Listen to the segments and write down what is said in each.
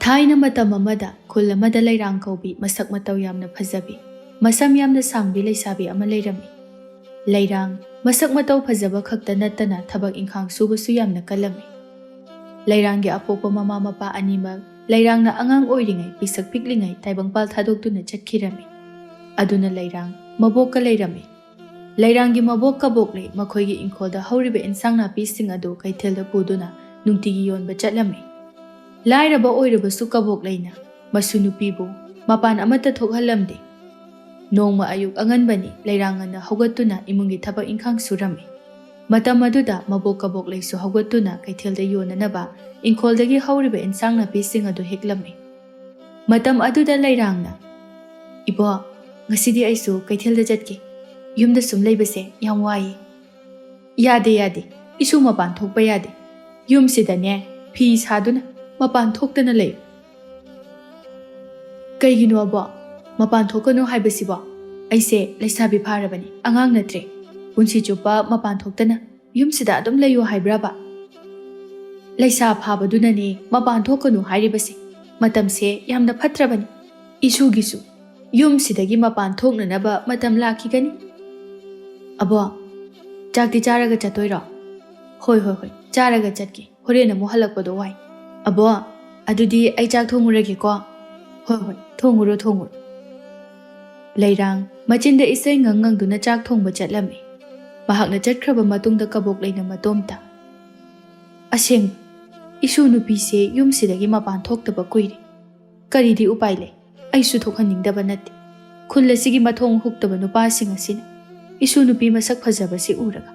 ꯊꯥꯏꯅ ꯃꯇꯝ ꯑꯃꯗ ꯈꯨꯜ ꯑꯃꯗ ꯂꯩꯔꯥꯡ ꯀꯧꯕꯤ ꯃꯁꯛ ꯃꯇꯧ ꯌꯥꯝꯅ ꯐꯖꯕꯤ ꯃꯁꯝ ꯌꯥꯝꯅ ꯁꯥꯡꯕꯤ ꯂꯩꯁꯥꯕꯤ ꯑꯃ ꯂꯩꯔꯝꯃꯤ꯫ ꯂꯩꯔꯥꯡ ꯃꯁꯛ ꯃꯇꯧ ꯐꯖꯕ ꯈꯛꯇ ꯅꯠꯇꯅ ꯊꯕꯛ ꯏꯪꯈꯥꯡ ꯁꯨꯕꯁꯨ ꯌꯥꯝꯅ ꯀꯜꯂꯝꯃꯤ꯫ ꯂꯩꯔꯥꯡꯒꯤ ꯑꯄꯣꯛꯄ ꯃꯃꯥ ꯃꯄꯥ ꯑꯅꯤꯃꯛ ꯂꯩꯔꯥꯡꯅ ꯑꯉꯥꯡ ꯑꯣꯏꯔꯤꯉꯩ ꯄꯤꯁꯛ ꯄꯤꯛꯂꯤꯉꯩ ꯇꯥꯏꯕꯪꯄꯥꯜ ꯊꯥꯗꯣꯛꯇꯨꯅ ꯆꯠꯈꯤꯔꯝꯃꯤ꯫ ꯑꯗꯨꯅ ꯂꯩꯔꯥꯡ ꯃꯕꯣꯛꯀ ꯂꯩꯔꯝꯃꯤ꯫ ꯂꯩꯔꯥꯡꯒꯤ ꯃꯕꯣꯛ ꯀꯕꯣꯛꯂꯩ ꯃꯈꯣꯏꯒꯤ ꯏꯪꯈꯣꯜꯗ ꯍꯧꯔꯤꯕ ꯏꯟꯁꯥꯡ ꯅꯥꯄꯤꯁꯤꯡ ꯑꯗꯨ ꯀꯩꯊꯦꯜꯗ ꯄꯨꯗꯨꯅ ꯅꯨꯡꯇꯤꯒꯤ ꯌꯣꯟꯕ ꯆꯠꯂꯝꯃꯤ꯫ ꯂꯥꯏꯔꯕ ꯑꯣꯏꯔꯕꯁꯨ ꯀꯕꯣꯛꯂꯩꯅ ꯃꯁꯨ ꯅꯨꯄꯤꯕꯨ ꯃꯄꯥꯟ ꯑꯃꯠꯇ ꯊꯣꯛꯍꯜꯂꯝꯗꯦ꯫ ꯅꯣꯡꯃ ꯑꯌꯨꯛ ꯑꯉꯟꯕꯅꯤ ꯂꯩꯔꯥꯡ ꯉꯟꯅ ꯍꯧꯒꯠꯇꯨꯅ ꯏꯃꯨꯡꯒꯤ ꯊꯕꯛ ꯏꯪꯈꯥꯡ ꯁꯨꯔꯝꯃꯤ꯫ ꯃꯇꯝ ꯑꯗꯨꯗ ꯃꯕꯣꯛ ꯀꯕꯣꯛꯂꯩꯁꯨ ꯍꯧꯒꯠꯇꯨꯅ ꯀꯩꯊꯦꯜꯗ ꯌꯣꯟꯅꯅꯕ ꯏꯪꯈꯣꯜꯗꯒꯤ ꯍꯧꯔꯤꯕ ꯏꯟꯁꯥꯡ ꯅꯥꯄꯤꯁꯤꯡ ꯑꯗꯨ ꯍꯦꯛꯂꯝꯃꯤ꯫ ꯃꯇꯝ ꯑꯗꯨꯗ ꯂꯩꯔꯥꯡꯅ "ꯏꯕꯣ, ꯉꯁꯤꯗꯤ ꯑꯩꯁꯨ ꯀꯩꯊꯦꯜꯗ ꯆꯠꯀꯦ꯫ ꯌꯨꯝꯗ ꯁꯨꯝ ꯂꯩꯕꯁꯦ ꯌꯥꯝ ꯋꯥꯏꯌꯦ." "ꯌꯥꯗꯦ, ꯏꯁꯨ ꯃꯄꯥꯟ ꯊꯣꯛꯄ ꯌꯥꯗꯦ꯫ ꯌꯨꯝꯁꯤꯗꯅꯦ ꯐꯤ ꯁꯥꯗꯨꯅ ꯃꯄꯥꯟ ꯊꯣꯛꯇꯅ ꯂꯩ." "ꯀꯩꯒꯤꯅꯣ ꯑꯕꯣ, ꯃꯄꯥꯟ ꯊꯣꯛꯀꯅꯨ ꯍꯥꯏꯕꯁꯤꯕꯣ? ꯑꯩꯁꯦ ꯂꯩꯁꯥꯕꯤ ꯐꯥꯔꯕꯅꯤ, ꯑꯉꯥꯡ ꯅꯠꯇ꯭ꯔꯦ꯫ ꯄꯨꯟꯁꯤ ꯆꯨꯞꯄ ꯃꯄꯥൻ ꯊꯣꯛꯇꯅ ꯌꯨꯝꯁꯤꯗ ꯑꯗꯨꯝ ꯂꯩꯌꯣ ꯍꯥꯏꯕ꯭ꯔꯕ?" "ꯂꯩꯁꯥ ꯐꯥꯕꯗꯨꯅꯅꯦ ꯃꯄꯥꯟ ꯊꯣꯛꯀꯅꯨ ꯍꯥꯏꯔꯤꯕꯁꯦ꯫ ꯃꯇꯝꯁꯦ ꯌꯥꯝꯅ ꯐꯠꯇ꯭ꯔꯕꯅꯤ꯫ ꯏꯁꯨꯒꯤꯁꯨ ꯌꯨꯝꯁꯤꯗꯒꯤ ꯃꯄꯥꯟ ꯊꯣꯛꯅꯅꯕ ꯃꯇꯝ ꯂꯥꯛꯈꯤꯒꯅꯤ." "ꯑꯕꯣ, ꯆꯥꯛꯇꯤ ꯆꯥꯔꯒ ꯆꯠꯇꯣꯏꯔꯣ?" "ꯍꯣꯏ, ꯆꯥꯔꯒ ꯆꯠꯀꯦ꯫ ꯍꯣꯔꯦꯟ ꯑꯃꯨꯛ ꯍꯜꯂꯛꯄꯗꯣ ꯋꯥꯏ." "ꯑꯕꯣ, ꯑꯗꯨꯗꯤ ꯑꯩ ꯆꯥꯛ ꯊꯣꯡꯉꯨꯔꯒꯦꯀꯣ." "ꯍꯣꯏ, ꯊꯣꯡꯉꯨꯔꯣ." ꯂꯩꯔꯥꯡ ꯃꯆꯤꯟꯗ ꯏꯁꯩ ꯉꯪꯗꯨꯅ ꯆꯥꯛ ꯊꯣꯡꯕ ꯆꯠꯂꯝꯃꯤ꯫ ꯃꯍꯥꯛꯅ ꯆꯠꯈ꯭ꯔꯕ ꯃꯇꯨꯡꯗ ꯀꯕꯣꯛꯂꯩꯅ ꯃꯇꯣꯝꯇ "ꯑꯁꯦꯡꯕ, ꯏꯁꯨ ꯅꯨꯄꯤꯁꯦ ꯌꯨꯝꯁꯤꯗꯒꯤ ꯃꯄꯥꯟ ꯊꯣꯛꯇꯕ ꯀꯨꯏꯔꯦ꯫ ꯀꯔꯤꯗꯤ ꯎꯄꯥꯏ ꯂꯩ, ꯑꯩꯁꯨ ꯊꯣꯛꯍꯟꯅꯤꯡꯗꯕ ꯅꯠꯇꯦ꯫ ꯈꯨꯜ ꯑꯁꯤꯒꯤ ꯃꯊꯣꯡ ꯍꯨꯛꯇꯕ ꯅꯨꯄꯥꯁꯤꯡ ꯑꯁꯤꯅ ꯏꯁꯨ ꯅꯨꯄꯤ ꯃꯁꯛ ꯐꯖꯕꯁꯤ ꯎꯔꯒ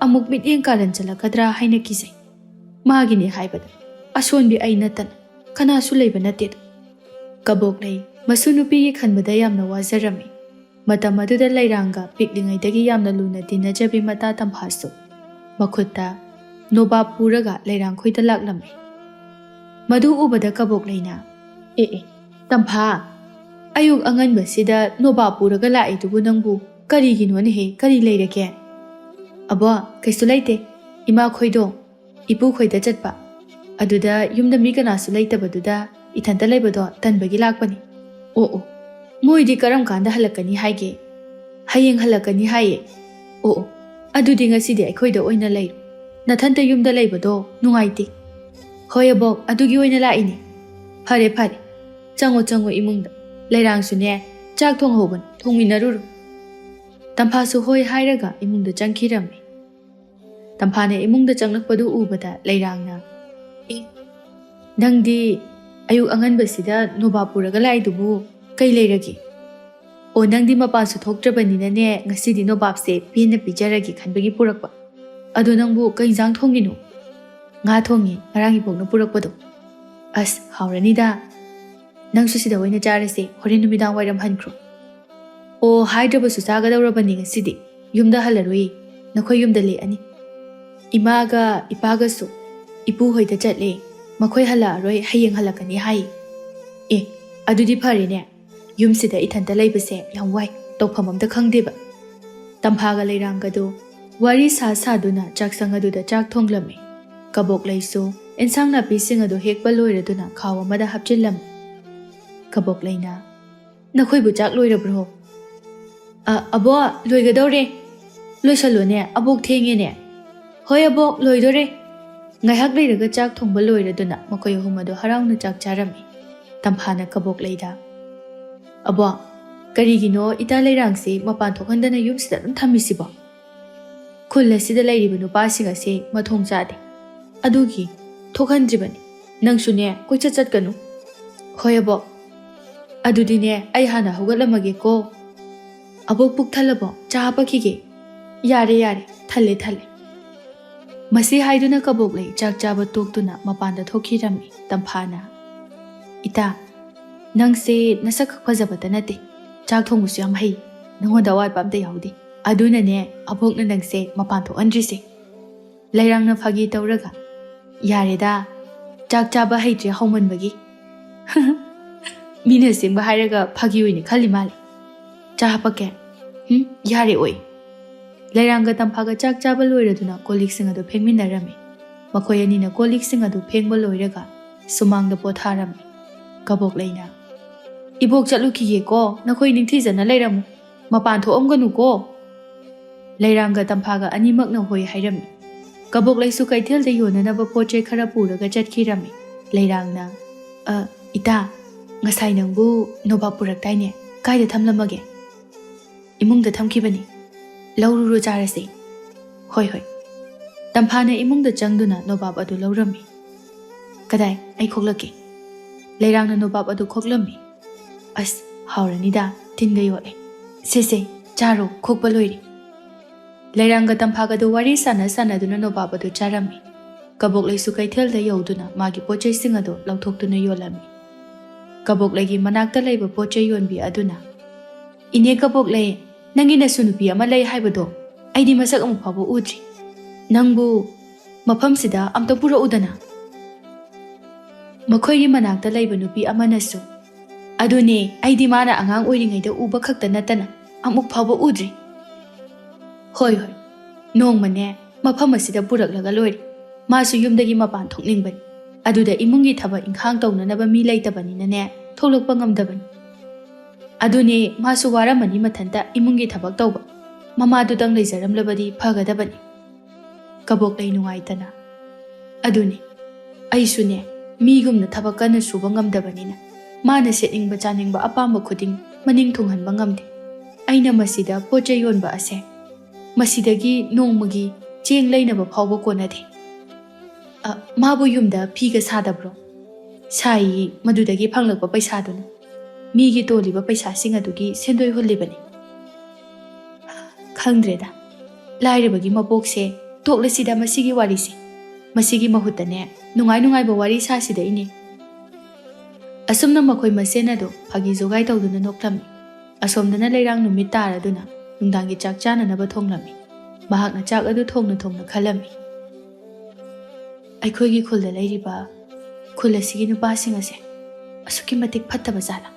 ꯑꯃꯨꯛ ꯃꯤꯠꯌꯦꯡ ꯀꯥꯔꯟꯖꯜꯂꯛꯀꯗ꯭ꯔꯥ ꯍꯥꯏꯅ ꯀꯤꯖꯩ꯫ ꯃꯥꯒꯤꯅꯦ ꯍꯥꯏꯕꯗ ꯑꯁꯣꯟꯕꯤ ꯑꯩ ꯅꯠꯇꯅ ꯀꯅꯥꯁꯨ ꯂꯩꯕ ꯅꯠꯇꯦꯗꯣ." ꯀꯕꯣꯛꯂꯩ ꯃꯁꯨ ꯅꯨꯄꯤꯒꯤ ꯈꯟꯕꯗ ꯌꯥꯝꯅ ꯋꯥꯖꯔꯝꯃꯤ꯫ ꯃꯇꯝ ꯑꯗꯨꯗ ꯂꯩꯔꯥꯡꯒ ꯄꯤꯛꯂꯤꯉꯩꯗꯒꯤ ꯌꯥꯝꯅ ꯂꯨꯅ ꯇꯤꯟꯅꯖꯕꯤ ꯃꯇꯥ ꯇꯝꯐꯥꯁꯨ ꯃꯈꯨꯠꯇ ꯅꯣꯕꯥꯞ ꯄꯨꯔꯒ ꯂꯩꯔꯥꯡꯈꯣꯏꯗ ꯂꯥꯛꯂꯝꯃꯤ꯫ ꯃꯗꯨ ꯎꯕꯗ ꯀꯕꯣꯛꯂꯩꯅ "ꯑꯦ, ꯇꯝꯐꯥ, ꯑꯌꯨꯛ ꯑꯉꯟꯕꯁꯤꯗ ꯅꯣꯕꯥꯞ ꯄꯨꯔꯒ ꯂꯥꯛꯏꯗꯨꯕꯨ ꯅꯪꯕꯨ ꯀꯔꯤꯒꯤꯅꯣꯅꯦꯍꯦ? ꯀꯔꯤ ꯂꯩꯔꯒꯦ?" "ꯑꯕꯣ, ꯀꯩꯁꯨ ꯂꯩꯇꯦ꯫ ꯏꯃꯥꯈꯣꯏꯗꯣ ꯏꯄꯨꯈꯣꯏꯗ ꯆꯠꯄ, ꯑꯗꯨꯗ ꯌꯨꯝꯗ ꯃꯤ ꯀꯅꯥꯁꯨ ꯂꯩꯇꯕꯗꯨꯗ ꯏꯊꯟꯇ ꯂꯩꯕꯗꯣ ꯇꯟꯕꯒꯤ ꯂꯥꯛꯄꯅꯤ." "ꯑꯣ, ꯃꯣꯏꯗꯤ ꯀꯔꯝ ꯀꯥꯟꯗ ꯍꯜꯂꯛꯀꯅꯤ ꯍꯥꯏꯒꯦ?" "ꯍꯌꯦꯡ ꯍꯜꯂꯛꯀꯅꯤ ꯍꯥꯏꯌꯦ." "ꯑꯣ, ꯑꯗꯨꯗꯤ ꯉꯁꯤꯗꯤ ꯑꯩꯈꯣꯏꯗ ꯑꯣꯏꯅ ꯂꯩꯔꯣ. ꯅꯊꯟꯇ ꯌꯨꯝꯗ ꯂꯩꯕꯗꯣ ꯅꯨꯡꯉꯥꯏꯇꯦ." "ꯍꯣꯏ ꯑꯕꯣꯛ, ꯑꯗꯨꯒꯤ ꯑꯣꯏꯅ ꯂꯥꯛꯏꯅꯦ." ꯐꯔꯦ. ꯆꯪꯉꯣ ꯏꯃꯨꯡꯗ. ꯂꯩꯔꯥꯡꯁꯨꯅꯦ ꯆꯥꯛ ꯊꯣꯡꯍꯧꯕꯅꯤ, ꯊꯣꯡꯃꯤꯟꯅꯔꯨꯔꯣ." ꯇꯝꯐꯥꯁꯨ ꯍꯣꯏ ꯍꯥꯏꯔꯒ ꯏꯃꯨꯡꯗ ꯆꯪꯈꯤꯔꯝꯃꯤ꯫ ꯇꯝꯐꯥꯅ ꯏꯃꯨꯡꯗ ꯆꯪꯂꯛꯄꯗꯨ ꯎꯕꯗ ꯂꯩꯔꯥꯡꯅ "ꯅꯪꯗꯤ ꯑꯌꯨꯛ ꯑꯉꯟꯕꯁꯤꯗ ꯅꯣꯕꯥꯞ ꯄꯨꯔꯒ ꯂꯥꯛꯏꯗꯨꯕꯨ ꯀꯩ ꯂꯩꯔꯒꯦ?" "ꯑꯣ, ꯅꯪꯗꯤ ꯃꯄꯥꯟꯁꯨ ꯊꯣꯛꯇ꯭ꯔꯕꯅꯤꯅꯅꯦ ꯉꯁꯤꯗꯤ ꯅꯣꯕꯥꯞꯁꯦ ꯄꯦꯟꯅ ꯄꯤꯖꯔꯒꯦ ꯈꯟꯕꯒꯤ ꯄꯨꯔꯛꯄ." "ꯑꯗꯣ ꯅꯪꯕꯨ ꯀꯩ ꯏꯟꯖꯥꯡ ꯊꯣꯡꯉꯤꯅꯣ?" "ꯉꯥ ꯊꯣꯡꯉꯤ, ꯉꯔꯥꯡ ꯏꯕꯣꯛꯅ ꯄꯨꯔꯛꯄꯗꯣ." "ꯑꯁ, ꯍꯥꯎꯔꯅꯤꯗ. ꯅꯪꯁꯨ ꯁꯤꯗ ꯑꯣꯏꯅ ꯆꯥꯔꯁꯦ, ꯍꯣꯔꯦꯟ ꯅꯨꯃꯤꯗꯥꯡ ꯋꯥꯏꯔꯝ ꯍꯟꯈ꯭ꯔꯣ." "ꯑꯣ, ꯍꯥꯏꯗ꯭ꯔꯕꯁꯨ ꯆꯥꯒꯗꯧꯔꯕꯅꯤ ꯉꯁꯤꯗꯤ. ꯌꯨꯝꯗ ꯍꯜꯂꯔꯣꯏ, ꯅꯈꯣꯏ ꯌꯨꯝꯗ ꯂꯦꯛꯑꯅꯤ. ꯏꯃꯥꯒ ꯏꯄꯥꯒꯁꯨ ꯏꯄꯨꯍꯣꯏꯗ ꯆꯠꯂꯦ. ꯃꯈꯣꯏ ꯍꯜꯂꯛꯑꯔꯣꯏ, ꯍꯌꯦꯡ ꯍꯜꯂꯛꯀꯅꯤ ꯍꯥꯏꯌꯦ." "ꯑꯦ, ꯑꯗꯨꯗꯤ ꯐꯔꯦꯅꯦ. ꯌꯨꯝꯁꯤꯗ ꯏꯊꯟꯇ ꯂꯩꯕꯁꯦ ꯌꯥꯝ ꯋꯥꯏ, ꯇꯧꯐꯝ ꯑꯝꯇ ꯈꯪꯗꯦꯕ." ꯇꯝꯐꯥꯒ ꯂꯩꯔꯥꯡꯒꯗꯣ ꯋꯥꯔꯤ ꯁꯥꯗꯨꯅ ꯆꯥꯛꯁꯪ ꯑꯗꯨꯗ ꯆꯥꯛ ꯊꯣꯡꯂꯝꯃꯤ꯫ ꯀꯕꯣꯛꯂꯩꯁꯨ ꯏꯟꯁꯥꯡ ꯅꯥꯄꯤꯁꯤꯡ ꯑꯗꯨ ꯍꯦꯛꯄ ꯂꯣꯏꯔꯗꯨꯅ ꯈꯥꯎ ꯑꯃꯗ ꯍꯥꯞꯆꯤꯜꯂꯝꯃꯤ꯫ ꯀꯕꯣꯛꯂꯩꯅ "ꯅꯈꯣꯏꯕꯨ ꯆꯥꯛ ꯂꯣꯏꯔꯕ꯭ꯔꯣ?" "ꯑꯕꯣ, ꯂꯣꯏꯒꯗꯧꯔꯦ." "ꯂꯣꯏꯁꯜꯂꯣꯅꯦ, ꯑꯕꯣꯛ ꯊꯦꯡꯉꯦꯅꯦ." "ꯍꯣꯏ ꯑꯕꯣꯛ, ꯂꯣꯏꯗꯣꯔꯦ." ꯉꯥꯏꯍꯥꯛ ꯂꯩꯔꯒ ꯆꯥꯛ ꯊꯣꯡꯕ ꯂꯣꯏꯔꯗꯨꯅ ꯃꯈꯣꯏ ꯑꯍꯨꯝ ꯑꯗꯨ ꯍꯔꯥꯎꯅ ꯆꯥꯛ ꯆꯥꯔꯝꯃꯤ꯫ ꯇꯝꯐꯥꯅ ꯀꯕꯣꯛꯂꯩꯗ "ꯑꯕꯣ, ꯀꯔꯤꯒꯤꯅꯣ ꯏꯇꯥ ꯂꯩꯔꯥꯡꯁꯦ ꯃꯄꯥꯟ ꯊꯣꯛꯍꯟꯗꯅ ꯌꯨꯝꯁꯤꯗ ꯑꯗꯨꯝ ꯊꯝꯃꯤꯁꯤꯕꯣ? ꯈꯨꯜ ꯑꯁꯤꯗ ꯂꯩꯔꯤꯕ ꯅꯨꯄꯥꯁꯤꯡ ꯑꯁꯤ ꯃꯊꯣꯡ ꯆꯥꯗꯦ. ꯑꯗꯨꯒꯤ ꯊꯣꯛꯍꯟꯗ꯭ꯔꯤꯕꯅꯤ. ꯅꯪꯁꯨꯅꯦ ꯀꯣꯏꯆꯠ ꯆꯠꯀꯅꯨ." "ꯍꯣꯏ ꯑꯕꯣꯛ." "ꯑꯗꯨꯗꯤꯅꯦ ꯑꯩ ꯍꯥꯟꯅ ꯍꯧꯒꯠꯂꯝꯃꯒꯦꯀꯣ." "ꯑꯕꯣꯛ ꯄꯨꯛ ꯊꯜꯂꯕꯣ? ꯆꯥ ꯍꯥꯞꯄꯛꯈꯤꯒꯦ." "ꯌꯥꯔꯦ, ꯊꯜꯂꯦ." ꯃꯁꯤ ꯍꯥꯏꯗꯨꯅ ꯀꯕꯣꯛꯂꯩ ꯆꯥꯛ ꯆꯥꯕ ꯇꯣꯛꯇꯨꯅ ꯃꯄꯥꯟꯗ ꯊꯣꯛꯈꯤꯔꯝꯃꯤ꯫ ꯇꯝꯐꯥꯅ "ꯏꯇꯥ, ꯅꯪꯁꯦ ꯅꯁꯛ ꯈꯛ ꯐꯖꯕꯇ ꯅꯠꯇꯦ, ꯆꯥꯛ ꯊꯣꯡꯕꯁꯨ ꯌꯥꯝ ꯍꯩ. ꯅꯪꯉꯣꯟꯗ ꯑꯋꯥꯠꯄ ꯑꯝꯇ ꯌꯥꯎꯗꯦ. ꯑꯗꯨꯅꯅꯦ ꯑꯕꯣꯛꯅ ꯅꯪꯁꯦ ꯃꯄꯥꯟ ꯊꯣꯛꯍꯟꯗ꯭ꯔꯤꯁꯦ." ꯂꯩꯔꯥꯡꯅ ꯐꯥꯒꯤ ꯇꯧꯔꯒ "ꯌꯥꯔꯦꯗ, ꯆꯥꯛ ꯆꯥꯕ ꯍꯩꯇ꯭ꯔꯦ ꯍꯧꯃꯟꯕꯒꯤ." "ꯃꯤꯅ ꯑꯁꯦꯡꯕ ꯍꯥꯏꯔꯒ ꯐꯥꯒꯤ ꯑꯣꯏꯅ ꯈꯜꯂꯤ ꯃꯥꯜꯂꯦ. ꯆꯥ ꯍꯥꯞꯄꯛꯀꯦ." "ꯌꯥꯔꯦ ꯑꯣꯏ." ꯂꯩꯔꯥꯡꯒ ꯇꯝꯐꯥꯒ ꯆꯥꯛ ꯆꯥꯕ ꯂꯣꯏꯔꯗꯨꯅ ꯀꯣꯜꯂꯤꯛꯁꯤꯡ ꯑꯗꯨ ꯐꯦꯡꯃꯤꯟꯅꯔꯝꯃꯤ꯫ ꯃꯈꯣꯏ ꯑꯅꯤꯅ ꯀꯣꯜꯂꯤꯛꯁꯤꯡ ꯑꯗꯨ ꯐꯦꯡꯕ ꯂꯣꯏꯔꯒ ꯁꯨꯃꯥꯡꯗ ꯄꯣꯊꯥꯔꯝꯃꯤ꯫ Kabok Leina. Ibok chatlukiye ko, nakoy ningthijana leiramu. Mapan thoamganu ko. Leiranga tamphaga animak na hoy hairami. Kabok Leisu kaithel de yonanaba poche khara puraga chatkirami. Leirangna, ita, ngasai nangbu noba puraktaine, kaida thamlamage. Imungda thamkibani. Laururu charase. Hoi hoi. Tamphana imungda changduna nobab adu laurami. Kadai, ai khoklake. Leirangna nobab adu khoklami. As, hauranida, tinga yole. Sese, charo, khokpa loiri. Leiranga tamphaga du wari sana duna nobab adu charami. Kabok Leisu kaithel da yauduna magi poche sing adu lauthokduna yolami. Kabok Legi manakta leiba poche yonbi aduna. Ine Kabok Lei, nangi na sunupi ama lei haibado. Aidi masak amu phabo udri. Nangbu mafamsida amta pura udana. Makhoyri manakta leiba nupi ama nasu. Adune aidi mana angang oiringaida uba khakta natana amuk phabo udri. Hoi hoi. Nong mane mafam asida puraklaga loiri. Masu yumdagi mapan thokningbani. Aduda imungi thaba inkhang tawnanaba mi leitabaninane tholokpa ngamdabani. Adune masu waramani mathanta imungi thabak tawba. Mamadudang leijaramlabadi phagadabani. Kabok Lei nungaitana. Adune aisune migumna thabak kana suba ngamdabanina. Mana setningba chaningba apamba khuding maning thunghanba ngamde. Aina masida poche yonba ase. Masidagi nongmagi cheng leinaba phawba konade. Mabu yumda phiga sadabro. Sai madudagi phanglakpa paisaduna. Migi toliba paisa sing adugi sendoi hullibani. Khangdreda. Lairabagi mabokse toklasida masigi warisi. Masigi mahutane nungai ba wari sasida ine. Asumna makhoi masena do phagi jogai tawduna noklami. Asomdana leirang numit taraduna nungdangi chak chananaba thonglami. Mahakna chak adu thongna khalami. Aikhoigi khulda leiriba khul asigi nupasing ase asuki matik phattaba jala.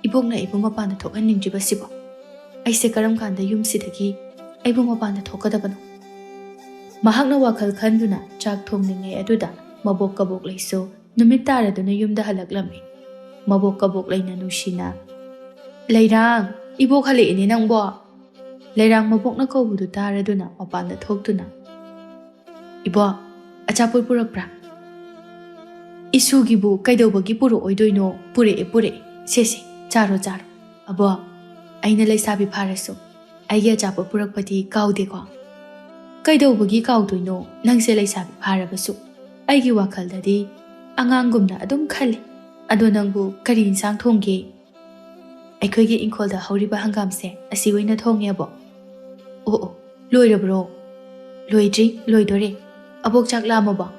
Ibokna ibu mapana thokhanningjriba sibo. Aise karam kanda yumsidagi aibu mapana thokadabano. Mahakna wakhal khanduna chak thongningai aduda mabok Kabok Leisu numit taraduna yumda halaklami. Mabok Kabok Leina nushina. Leirang, ibok hale ini nangbo. Leirang mabokna kaubudu taraduna mapana thokduna. Ibo, achapur purakpra. Isugibu kaidobagi puro oidoino pure. Sese, charo. Abo, aina leisabi pharasu. Aigi achapur purakpati kaude ko. Kaidobagi kaudoino nangse leisabi pharabasu. Aigi wakhaldadi angangumna adum khali. Ado nangbu kari insang thongge. Aikhoigi inkholda hauriba hangamse asi oina thonge abo. Oh, loirabro. Loidore. Abok chak lamaba.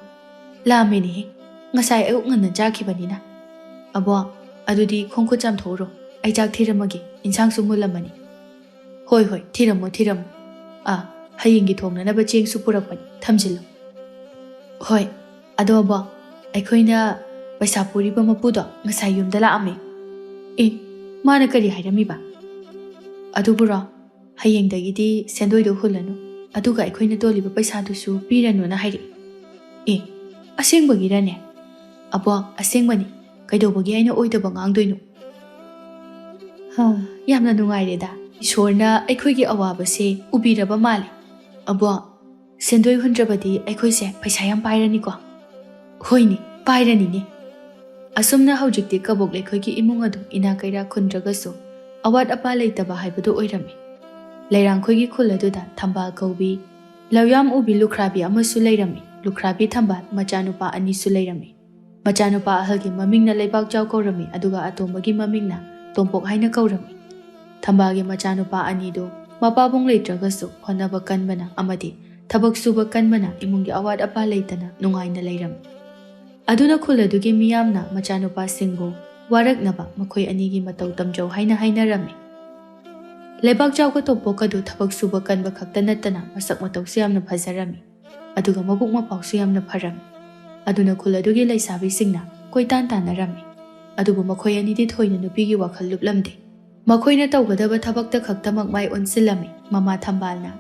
Lameni. Ngasai ayuk ngana jakhibanina. Abo, adudi khongkhu chamthoro. Ai chak thiramagi insang sumulamani. Hoi, thiramo. Hayingi thongnanaba cheng su purakpani thamjillo. Hoi, ado abo, aikhoina paisa puriba mapudo ngasai yumda laame. Mana kari hairamiba. Adubura, hayingdagidi sendoido hulanu. Aduga aikhoina toliba paisa dusu piranu na hairi. Asengbagirane. Abo, asengbani. Kaidobagi aina oidaba ngangdoino. Yamna nungaireda. Isorna aikhoigi awabase ubiraba mali. Abo, sendoi hundrabadi aikhoise paisa yam pairani ko. Hoini, pairani ne. Asumna haujikti Kabok Leikhoigi imung adu ina kaira khundragasu awat apa leitaba haibadu oirami. Leirang khoigi khuladuda thambal kaubi lawyam ubi lukhrabi amasu leirami. Lukhrabi thambal machanupa ani su leirami. Machanupa ahalgi mamingna leibak jaw kaurami aduga atombagi mamingna tompok haina kaurami. Thambagi machanupa ani do mapabong leitragasu honaba kanbana amadi thabak suba kanbana imungi awat apa leitana nungaina leirami. Aduna khuladugi miyamna machanupa singbu waraknaba makhoi anigi matau tamjau haina rami. Lebak jaw ka tompok adu thabak suba kanba khakta natana masak matau siyamna phazarami. Aduga mabuk mapau siyamna pharami. Aduna khuladugi leisabi singna koitan tanarami. Adubu makhoi anidi thoina nupigi wakhal luplamde. Makhoina tawgadaba thabakta khakta makmai onsilami mama thambalna.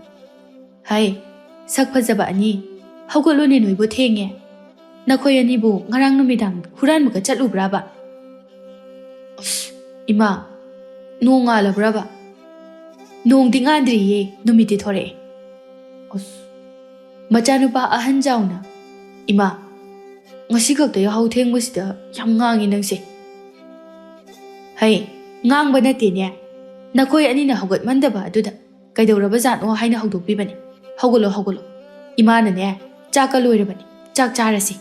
Hai, sak phajaba ani hawgolone noibu thenge. Nakhoi anibu ngarang numidang huran muka chatlubraba. Ima, nong ngalabraba? Nongdi ngandriye, numiti thore. Machanupa ahan jauna. Ima, ngasi khakta yahau thengmasida yam ngangi nangse. Hai, ngang ba nate ne? Nakoi anina haugatmandaba aduda kaidauraba zatno haina haudokpibani. Haugulo. Imana ne, chaka loirabani. Chak charasi.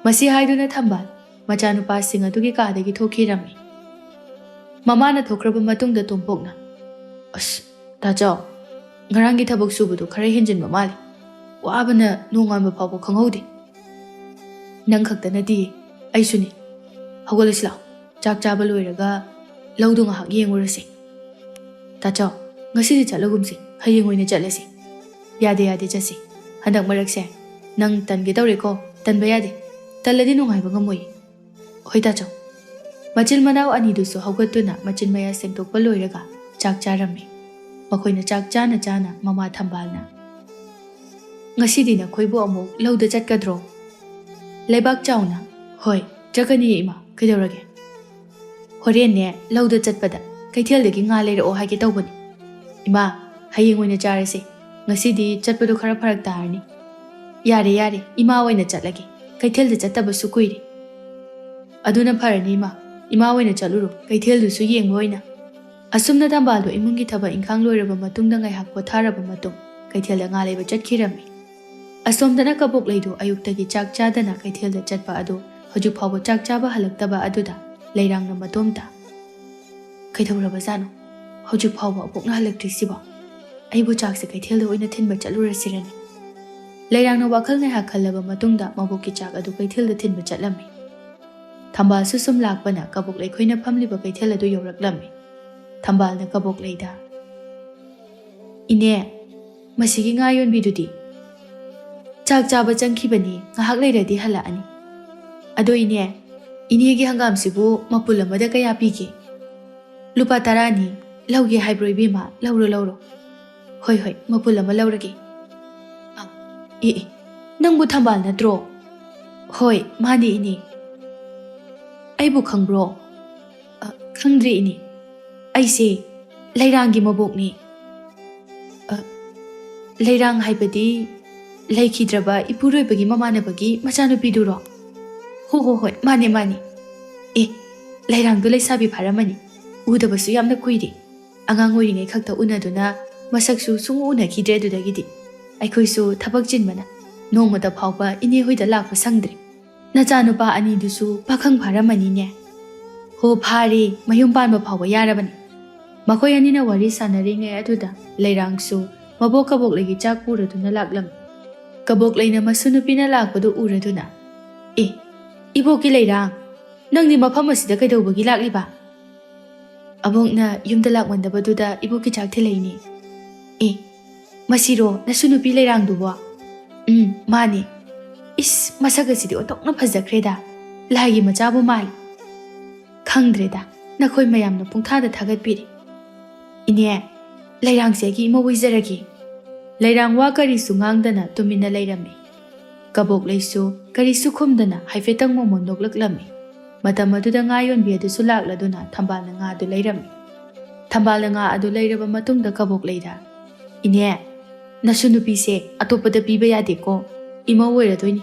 Masi haiduna thambal, machanupa singa adugi kaadagi thokirami. Mamana thokraba matungda tompokna. Tajao, ngarangi thabak subudu khara hinjinba mali. Wabana nonganba phawba khanghaude. Nang khaktana di aisuni. Haugalasi lao. Chak chaba loiraga laudu ngahak yengurasi. Tajao, ngasidi chalagumsi, hayeng oina chatlasi. Yade chasi. Handak marakse. Nang tange tawreko, tanba yade. Taladi nongaiba ngamoi. Hoi tajao. Machil manau anidusu haugatuna machin maya sengtokpa loiraga chak charami. Makoina chak chana mama thambalna. Ngasidi na khoibu amuk lauda chatkadro. Leibak chauna. Hoi, chakani ima, kaidaurage. Horen ne lauda chatpada kaithialdagi nga leirao haige tawbani. Ima, hayeng oina charasi. Ngasidi chatpadu khara pharak tarani. Yare, ima oina chatlagi. Kaithialda chattabasu kuiri. Aduna pharani ima oina chaluru. Kaithialdusu yengba oina. Asumna tambaldo imungi thaba inkhang loiraba matungda ngaihak potharaba matung kaithialda nga leiba chatkirami. Asomdana kabok leidu ayuktagi chak chadana kaithialda chatpa adu hojik phawba chak chaba halaktaba aduda leirangna matomta. Kaithauraba zano hojik phawba abokna halaktrisiba. Aibu chakse kaithialda oina thinba chalurasirani. Leirangna wakhal ngaihak khallaba matungda mabokki chak adu kaithialda thinba chatlami. Thambal susum lakpana kabok lei khoina phamliba kaithial adu yoraklami. Thambal na kabok leida. Ine, masigi nga yonbidudi. Chak chaba changkhibani ngahak leiradi halaani. Ado ine, inegi hangamsibu mapul amada kaya pige. Lupa tarani, lauge haibro ibima, lauro. Hoi, mapul ama laurage. Nangbu thambal na dro. Hoi, mani ini. Aibu khangbro. Khangdri ini. Aise, leirangi mabokni. Leirang haibadi leikidraba ipuroibagi mamanabagi machanupiduro. Hoi, mani. Leirangdu leisabi pharamani. Udabasu yamna kuiri. Angang oiringai khakta unaduna masaksu sungu unakidre adudagidi. Aikhoisu thabak jinbana. Nongmada phawba ine hoida lakpa sangdri. Nachanupa anidusu pakhang pharamani ne. Ho phari mayum panba phawba yarabani. Makoi anina wari sanaringai aduda leirangsu mabok kabok legi chak puraduna laklam. Kabok leina masunupina lakpadu uraduna. Iboki leirang, nangni mafam asida kaidawbagi lakliba. Abokna yumda lakmandabaduda iboki chak thilaini. Masiro nasunupi leirangdubo. Mani. Masagasidi otokna phajakreda. Lagi machabu mali. Khangdreda, nakhoi mayamna pungthada thagatpiri. Ine, leirangse gi ima wizaragi. Leirang wa karisu ngangdana tumina leirami. Kabok leisu karisu khumdana haifetang momon noklaklami. Matam aduda nga yonbi adusu lakladuna thambal na nga adu leirami. Thambal na nga adu leiraba matungda kabok leida. Ine, nasunupise atopada piba yadeko. Ima oiradoini.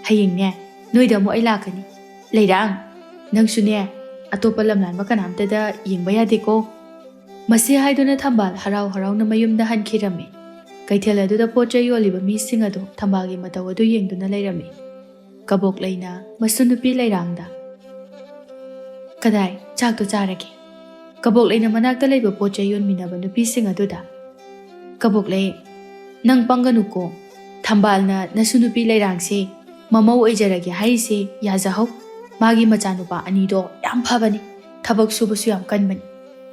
Hayeng ne, noida mo ay lakani. Leirang, nangsune atopa lamlan makanamtada yengba yadeko. Masi haiduna thambal harau na mayumda hankirami. Kaithial aduda pocha yoliba mising adu thambalgi mataw adu yengduna leirami. Kabok leina masunupi leirangda. Kadai chakto charagi. Kabok leina manakta leiba pocha yonminaba nupi sing aduda. Kabok lei nang panganuko thambal na nasunupi leirangse mamau oijaragi haise yazahau magi machanupa anido yam phabani thabak subasu yam kanbani.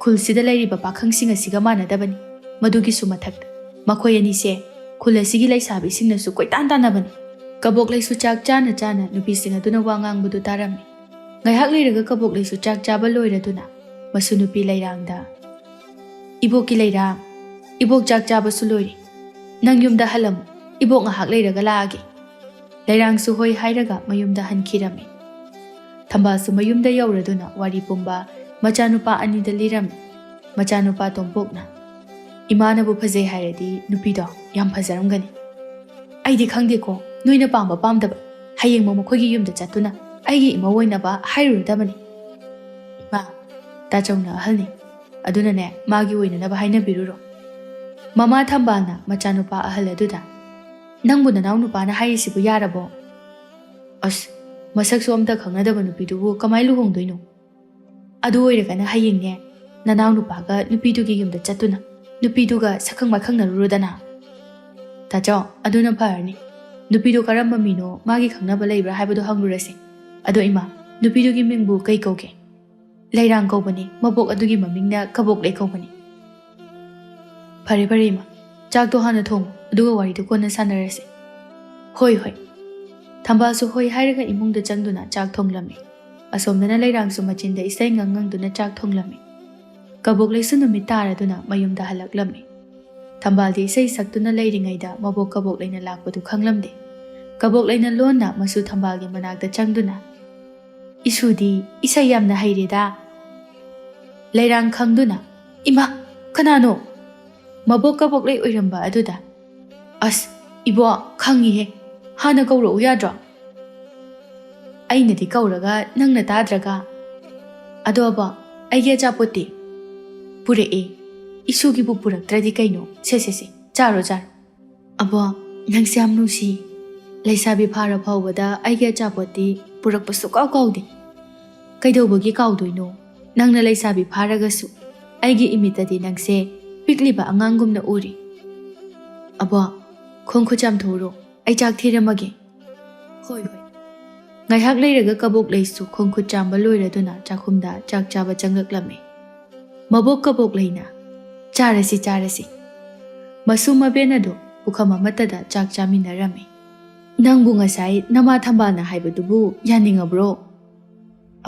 Khulsida leiriba pakhangsinga siga manadabani. Madugi sumathakta. Makhoi anise khulasigi leisabi singnasu koitan tanabani. Kabok leisu chak chana nupi singa duna wangang budu tarami. Ngaihak leiraga kabok leisu chak chaba loiraduna masu nupi leirangda. Iboki leirang, ibok chak chaba su loiri. Nang yumda halam, ibok ngahak leiraga laagi. Leirang su hoi hairaga mayumda hankirami. ꯊꯝꯕꯥꯜꯁꯨ ꯃꯌꯨꯝꯗ ꯌꯧꯔꯗꯨꯅ ꯋꯥꯔꯤ ꯄꯨꯝꯕ ꯃꯆꯥꯅꯨꯄꯥ ꯑꯅꯤꯗ ꯂꯤꯔꯝꯃꯤ꯫ ꯃꯆꯥꯅꯨꯄꯥ ꯇꯣꯝꯄꯣꯛꯅ "ꯏꯃꯥꯅꯕꯨ ꯐꯖꯩ ꯍꯥꯏꯔꯗꯤ ꯅꯨꯄꯤꯗꯣ ꯌꯥꯝ ꯐꯖꯔꯝꯒꯅꯤ꯫ ꯑꯩꯗꯤ ꯈꯪꯗꯦꯀꯣ, ꯅꯣꯏꯅ ꯄꯥꯝꯕ ꯄꯥꯝꯗꯕ ꯍꯌꯦꯡꯃꯛ ꯃꯈꯣꯏꯒꯤ ꯌꯨꯝꯗ ꯆꯠꯇꯨꯅ ꯑꯩꯒꯤ ꯏꯃꯧ ꯑꯣꯏꯅꯕ ꯍꯥꯏꯔꯨꯔꯗꯕꯅꯤ꯫ ꯏꯃꯥ, ꯇꯥꯆꯧꯅ ꯑꯍꯜꯅꯤ, ꯑꯗꯨꯅꯅꯦ ꯃꯥꯒꯤ ꯑꯣꯏꯅꯅꯕ ꯍꯥꯏꯅꯕꯤꯔꯨꯔꯣ." ꯃꯃꯥ ꯊꯝꯕꯥꯜꯅ ꯃꯆꯥꯅꯨꯄꯥ ꯑꯍꯜ ꯑꯗꯨꯗ "ꯅꯪꯕꯨ ꯅꯅꯥꯎ ꯅꯨꯄꯥꯅ ꯍꯥꯏꯔꯤꯁꯤꯕꯨ ꯌꯥꯔꯕꯣ? ꯑꯁ, ꯃꯁꯛꯁꯨ ꯑꯝꯇ ꯈꯪꯅꯗꯕ ꯅꯨꯄꯤꯗꯨꯕꯨ ꯀꯃꯥꯏ ꯂꯨꯍꯣꯡꯗꯣꯏꯅꯣ? ꯑꯗꯨ ꯑꯣꯏꯔꯒꯅ ꯍꯌꯦꯡꯅꯦ ꯅꯅꯥꯎ ꯅꯨꯄꯥꯒ ꯅꯨꯄꯤꯗꯨꯒꯤ ꯌꯨꯝꯗ ꯆꯠꯇꯨꯅ ꯅꯨꯄꯤꯗꯨꯒ ꯁꯛꯈꯪ ꯃꯥꯏꯈꯪꯅꯔꯨꯔꯣꯗꯅ." "ꯇꯥꯆꯧ, ꯑꯗꯨꯅ ꯐꯔꯅꯤ. ꯅꯨꯄꯤꯗꯨ ꯀꯔꯝꯕ ꯃꯤꯅꯣ ꯃꯥꯒꯤ ꯈꯪꯅꯕ ꯂꯩꯕ꯭ꯔꯥ ꯍꯥꯏꯕꯗꯨ ꯍꯪꯂꯨꯔꯁꯤ꯫ ꯑꯗꯣ ꯏꯃꯥ, ꯅꯨꯄꯤꯗꯨꯒꯤ ꯃꯤꯡꯕꯨ ꯀꯩ ꯀꯧꯒꯦ?" "ꯂꯩꯔꯥꯡ ꯀꯧꯕꯅꯤ, ꯃꯕꯣꯛ ꯑꯗꯨꯒꯤ ꯃꯃꯤꯡꯅ ꯀꯕꯣꯛꯂꯩ ꯀꯧꯕꯅꯤ." "ꯐꯔꯦ ꯐꯔꯦ ꯏꯃꯥ, ꯆꯥꯛꯇꯣ ꯍꯥꯟꯅ ꯊꯣꯡꯉꯨ, ꯑꯗꯨꯒ ꯋꯥꯔꯤꯗꯨ ꯀꯣꯟꯅ ꯁꯥꯟꯅꯔꯁꯤ." "ꯍꯣꯏ ꯍꯣꯏ." ꯊꯝꯕꯥꯜꯁꯨ ꯍꯣꯏ ꯍꯥꯏꯔꯒ ꯏꯃꯨꯡꯗ ꯆꯪꯗꯨꯅ ꯆꯥꯛ ꯊꯣꯡꯂꯝꯃꯤ꯫ ꯑꯁꯣꯝꯗꯅ ꯂꯩꯔꯥꯡꯁꯨ ꯃꯆꯤꯟꯗ ꯏꯁꯩ ꯉꯪꯗꯨꯅ ꯆꯥꯛ ꯊꯣꯡꯂꯝꯃꯤ꯫ ꯀꯕꯣꯛꯂꯩꯁꯨ ꯅꯨꯃꯤꯠ ꯇꯥꯔꯗꯨꯅ ꯃꯌꯨꯝꯗ ꯍꯜꯂꯛꯂꯝꯃꯤ꯫ ꯊꯝꯕꯥꯜꯗꯤ ꯏꯁꯩ ꯁꯛꯇꯨꯅ ꯂꯩꯔꯤꯉꯩꯗ ꯃꯕꯣꯛ ꯀꯕꯣꯛꯂꯩꯅ ꯂꯥꯛꯄꯗꯨ ꯈꯪꯂꯝꯗꯦ꯫ ꯀꯕꯣꯛꯂꯩꯅ ꯂꯣꯟꯅ ꯃꯁꯨ ꯊꯝꯕꯥꯜꯒꯤ ꯃꯅꯥꯛꯇ ꯆꯪꯗꯨꯅ "ꯏꯁꯨꯗꯤ ꯏꯁꯩ ꯌꯥꯝꯅ ꯍꯩꯔꯦꯗ." ꯂꯩꯔꯥꯡ ꯈꯪꯗꯨꯅ "ꯏꯃꯥ, ꯀꯅꯥꯅꯣ?" ꯃꯕꯣꯛ ꯀꯕꯣꯛꯂꯩ ꯑꯣꯏꯔꯝꯕ ꯑꯗꯨꯗ "ꯑꯁ, ꯏꯕꯣ, ꯈꯪꯉꯤꯍꯦ, ꯍꯥꯟꯅ ꯀꯧꯔꯛꯎ ꯌꯥꯗ꯭ꯔꯣ? ꯑꯩꯅꯗꯤ ꯀꯧꯔꯒ ꯅꯪꯅ ꯇꯥꯗ꯭ꯔꯒ." "ꯑꯗꯣ ꯑꯕꯣ, ꯑꯩꯒꯤ ꯑꯆꯥꯄꯣꯠꯇꯤ?" "ꯄꯨꯔꯛꯑꯦ, ꯏꯁꯨꯒꯤꯕꯨ ꯄꯨꯔꯛꯇ꯭ꯔꯗꯤ ꯀꯩꯅꯣ? ꯁꯦ, ꯆꯥꯔꯣ ꯆꯥꯔꯣ." "ꯑꯕꯣ, ꯅꯪꯁꯦ ꯌꯥꯝ ꯅꯨꯡꯁꯤ. ꯂꯩꯁꯥꯕꯤ ꯐꯥꯔ ꯐꯥꯎꯕꯗ ꯑꯩꯒꯤ ꯑꯆꯥꯄꯣꯠꯇꯤ ꯄꯨꯔꯛꯄ ꯁꯨꯛꯀꯥꯎ ꯀꯥꯎꯗꯦ." "ꯀꯩꯗꯧꯕꯒꯤ ꯀꯥꯎꯗꯣꯏꯅꯣ? ꯅꯪꯅ ꯂꯩꯁꯥꯕꯤ ꯐꯥꯔꯒꯁꯨ ꯑꯩꯒꯤ ꯏꯃꯤꯠꯇꯗꯤ ꯅꯪꯁꯦ ꯄꯤꯛꯂꯤꯕ ꯑꯉꯥꯡꯒꯨꯝꯅ ꯎꯔꯤ." "ꯑꯕꯣ, ꯈꯣꯡ ꯈꯨꯠ ꯆꯥꯝꯊꯣꯛꯎꯔꯣ, ꯑꯩ ꯆꯥꯛ ꯊꯤꯔꯝꯃꯒꯦ." "ꯍꯣꯏ ꯍꯣꯏ." ꯉꯥꯏꯍꯥꯛ ꯂꯩꯔꯒ ꯀꯕꯣꯛꯂꯩꯁꯨ ꯈꯣꯡ ꯈꯨꯠ ꯆꯥꯝꯕ ꯂꯣꯏꯔꯗꯨꯅ ꯆꯥꯛꯈꯨꯝꯗ ꯆꯥꯛ ꯆꯥꯕ ꯆꯪꯂꯛꯂꯝꯃꯤ꯫ ꯃꯕꯣꯛ ꯀꯕꯣꯛꯂꯩꯅ "ꯆꯥꯔꯁꯤ." ꯃꯁꯨ ꯃꯕꯦꯟ ꯑꯗꯨ ꯄꯨꯈꯝ ꯑꯃꯠꯇꯗ ꯆꯥꯛ ꯆꯥꯃꯤꯟꯅꯔꯝꯃꯤ꯫ "ꯅꯪꯕꯨ ꯉꯁꯥꯏ ꯅꯃꯥ ꯊꯝꯕꯥꯜꯅ ꯍꯥꯏꯕꯗꯨꯕꯨ ꯌꯥꯅꯤꯡꯉꯕ꯭ꯔꯣ?"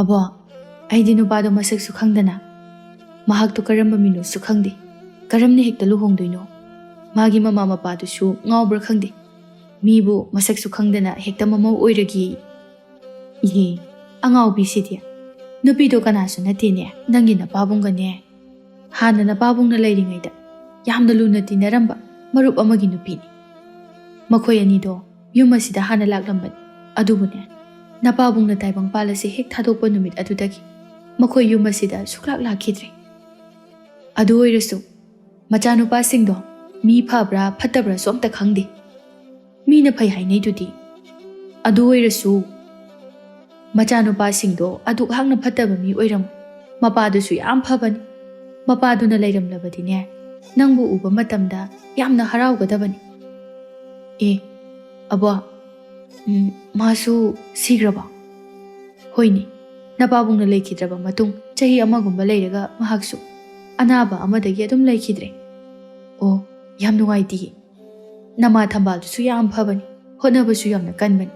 "ꯑꯕꯣ, ꯑꯩꯗꯤ ꯅꯨꯄꯥꯗꯣ ꯃꯁꯛꯁꯨ ꯈꯪꯗꯅ, ꯃꯍꯥꯛꯇꯣ ꯀꯔꯝꯕ ꯃꯤꯅꯣꯁꯨ ꯈꯪꯗꯦ. ꯀꯔꯝꯅ ꯍꯦꯛꯇ ꯂꯨꯍꯣꯡꯗꯣꯏꯅꯣ? ꯃꯥꯒꯤ ꯃꯃꯥ ꯃꯄꯥꯗꯨꯁꯨ ꯉꯥꯎꯕ꯭ꯔꯥ ꯈꯪꯗꯦ. ꯃꯤꯕꯨ ꯃꯁꯛꯁꯨ ꯈꯪꯗꯅ ꯍꯦꯛꯇ ꯃꯃꯧ ꯑꯣꯏꯔꯒꯤ." "ꯏꯍꯦ, ꯑꯉꯥꯎꯕꯤꯁꯤꯗꯤ! ꯅꯨꯄꯤꯗꯣ ꯀꯅꯥꯁꯨ ꯅꯠꯇꯦꯅꯦ, ꯅꯪꯒꯤ ꯅꯄꯥꯕꯨꯡꯒꯅꯦ. ꯍꯥꯟꯅ ꯅꯄꯥꯕꯨꯡꯅ ꯂꯩꯔꯤꯉꯩꯗ ꯌꯥꯝꯅ ꯂꯨꯅ ꯇꯤꯟꯅꯔꯝꯕ ꯃꯔꯨꯞ ꯑꯃꯒꯤ ꯅꯨꯄꯤꯅꯤ. ꯃꯈꯣꯏ ꯑꯅꯤꯗോ ꯌꯨꯝ ꯑꯁꯤꯗ ꯍꯥꯟꯅ ꯂꯥꯛꯂꯝꯕꯅꯤ. ꯑꯗꯨꯕꯨꯅꯦ, ꯅꯄꯥꯕꯨꯡꯅ ꯇꯥꯏꯕꯪꯄꯥꯜ ꯑꯁꯤ ꯍꯦꯛ ꯊꯥꯗꯣꯛꯄ ꯅꯨꯃꯤꯠ ꯑꯗꯨꯗꯒꯤ ꯃꯈꯣꯏ ꯌꯨꯝ ꯑꯁꯤꯗ ꯁꯨꯛꯂꯥꯛ ꯂꯥꯛꯈꯤꯗ꯭ꯔꯦ. ꯑꯗꯨ ꯑꯣꯏꯔꯁꯨ ꯃꯆꯥꯅꯨꯄꯥꯁꯤꯡꯗꯣ ꯃꯤ ꯐꯕ꯭ꯔꯥ ꯐꯠꯇꯕ꯭ꯔꯥꯁꯨ ꯑꯝꯇ ꯈꯪꯗꯦ. ꯃꯤꯅ ꯐꯩ ꯍꯥꯏꯅꯩꯗꯨꯗꯤ. ꯑꯗꯨ ꯑꯣꯏꯔꯁꯨ ꯃꯆꯥꯅꯨꯄꯥꯁꯤꯡꯗꯣ ꯑꯗꯨꯛ ꯍꯥꯛꯅ ꯐꯠꯇꯕ ꯃꯤ ꯑꯣꯏꯔꯝꯃꯣꯏ. ꯃꯄꯥꯗꯨꯁꯨ ꯌꯥꯝ ꯐꯕꯅꯤ. ꯃꯄꯥꯗꯨꯅ ꯂꯩꯔꯝꯂꯕꯗꯤꯅꯦ, ꯅꯪꯕꯨ ꯎꯕ ꯃꯇꯝꯗ ꯌꯥꯝꯅ ꯍꯔꯥꯎꯒꯗꯕꯅꯤ." "ꯑꯦ, ꯑꯕꯣ, ꯃꯥꯁꯨ ꯁꯤꯈ꯭ꯔꯕꯣ?" "ꯍꯣꯏꯅꯦ, ꯅꯄꯥꯕꯨꯡꯅ ꯂꯩꯈꯤꯗ꯭ꯔꯕ ꯃꯇꯨꯡ ꯆꯍꯤ ꯑꯃꯒꯨꯝꯕ ꯂꯩꯔꯒ ꯃꯍꯥꯛꯁꯨ ꯑꯅꯥꯕ ꯑꯃꯗꯒꯤ ꯑꯗꯨꯝ ꯂꯩꯈꯤꯗ꯭ꯔꯦ." "ꯑꯣ, ꯌꯥꯝ ꯅꯨꯡꯉꯥꯏꯇꯤꯌꯦ. ꯅꯃꯥ ꯊꯝꯕꯥꯜꯗꯨꯁꯨ ꯌꯥꯝ ꯐꯕꯅꯤ, ꯍꯣꯠꯅꯕꯁꯨ ꯌꯥꯝꯅ ꯀꯟꯕꯅꯤ.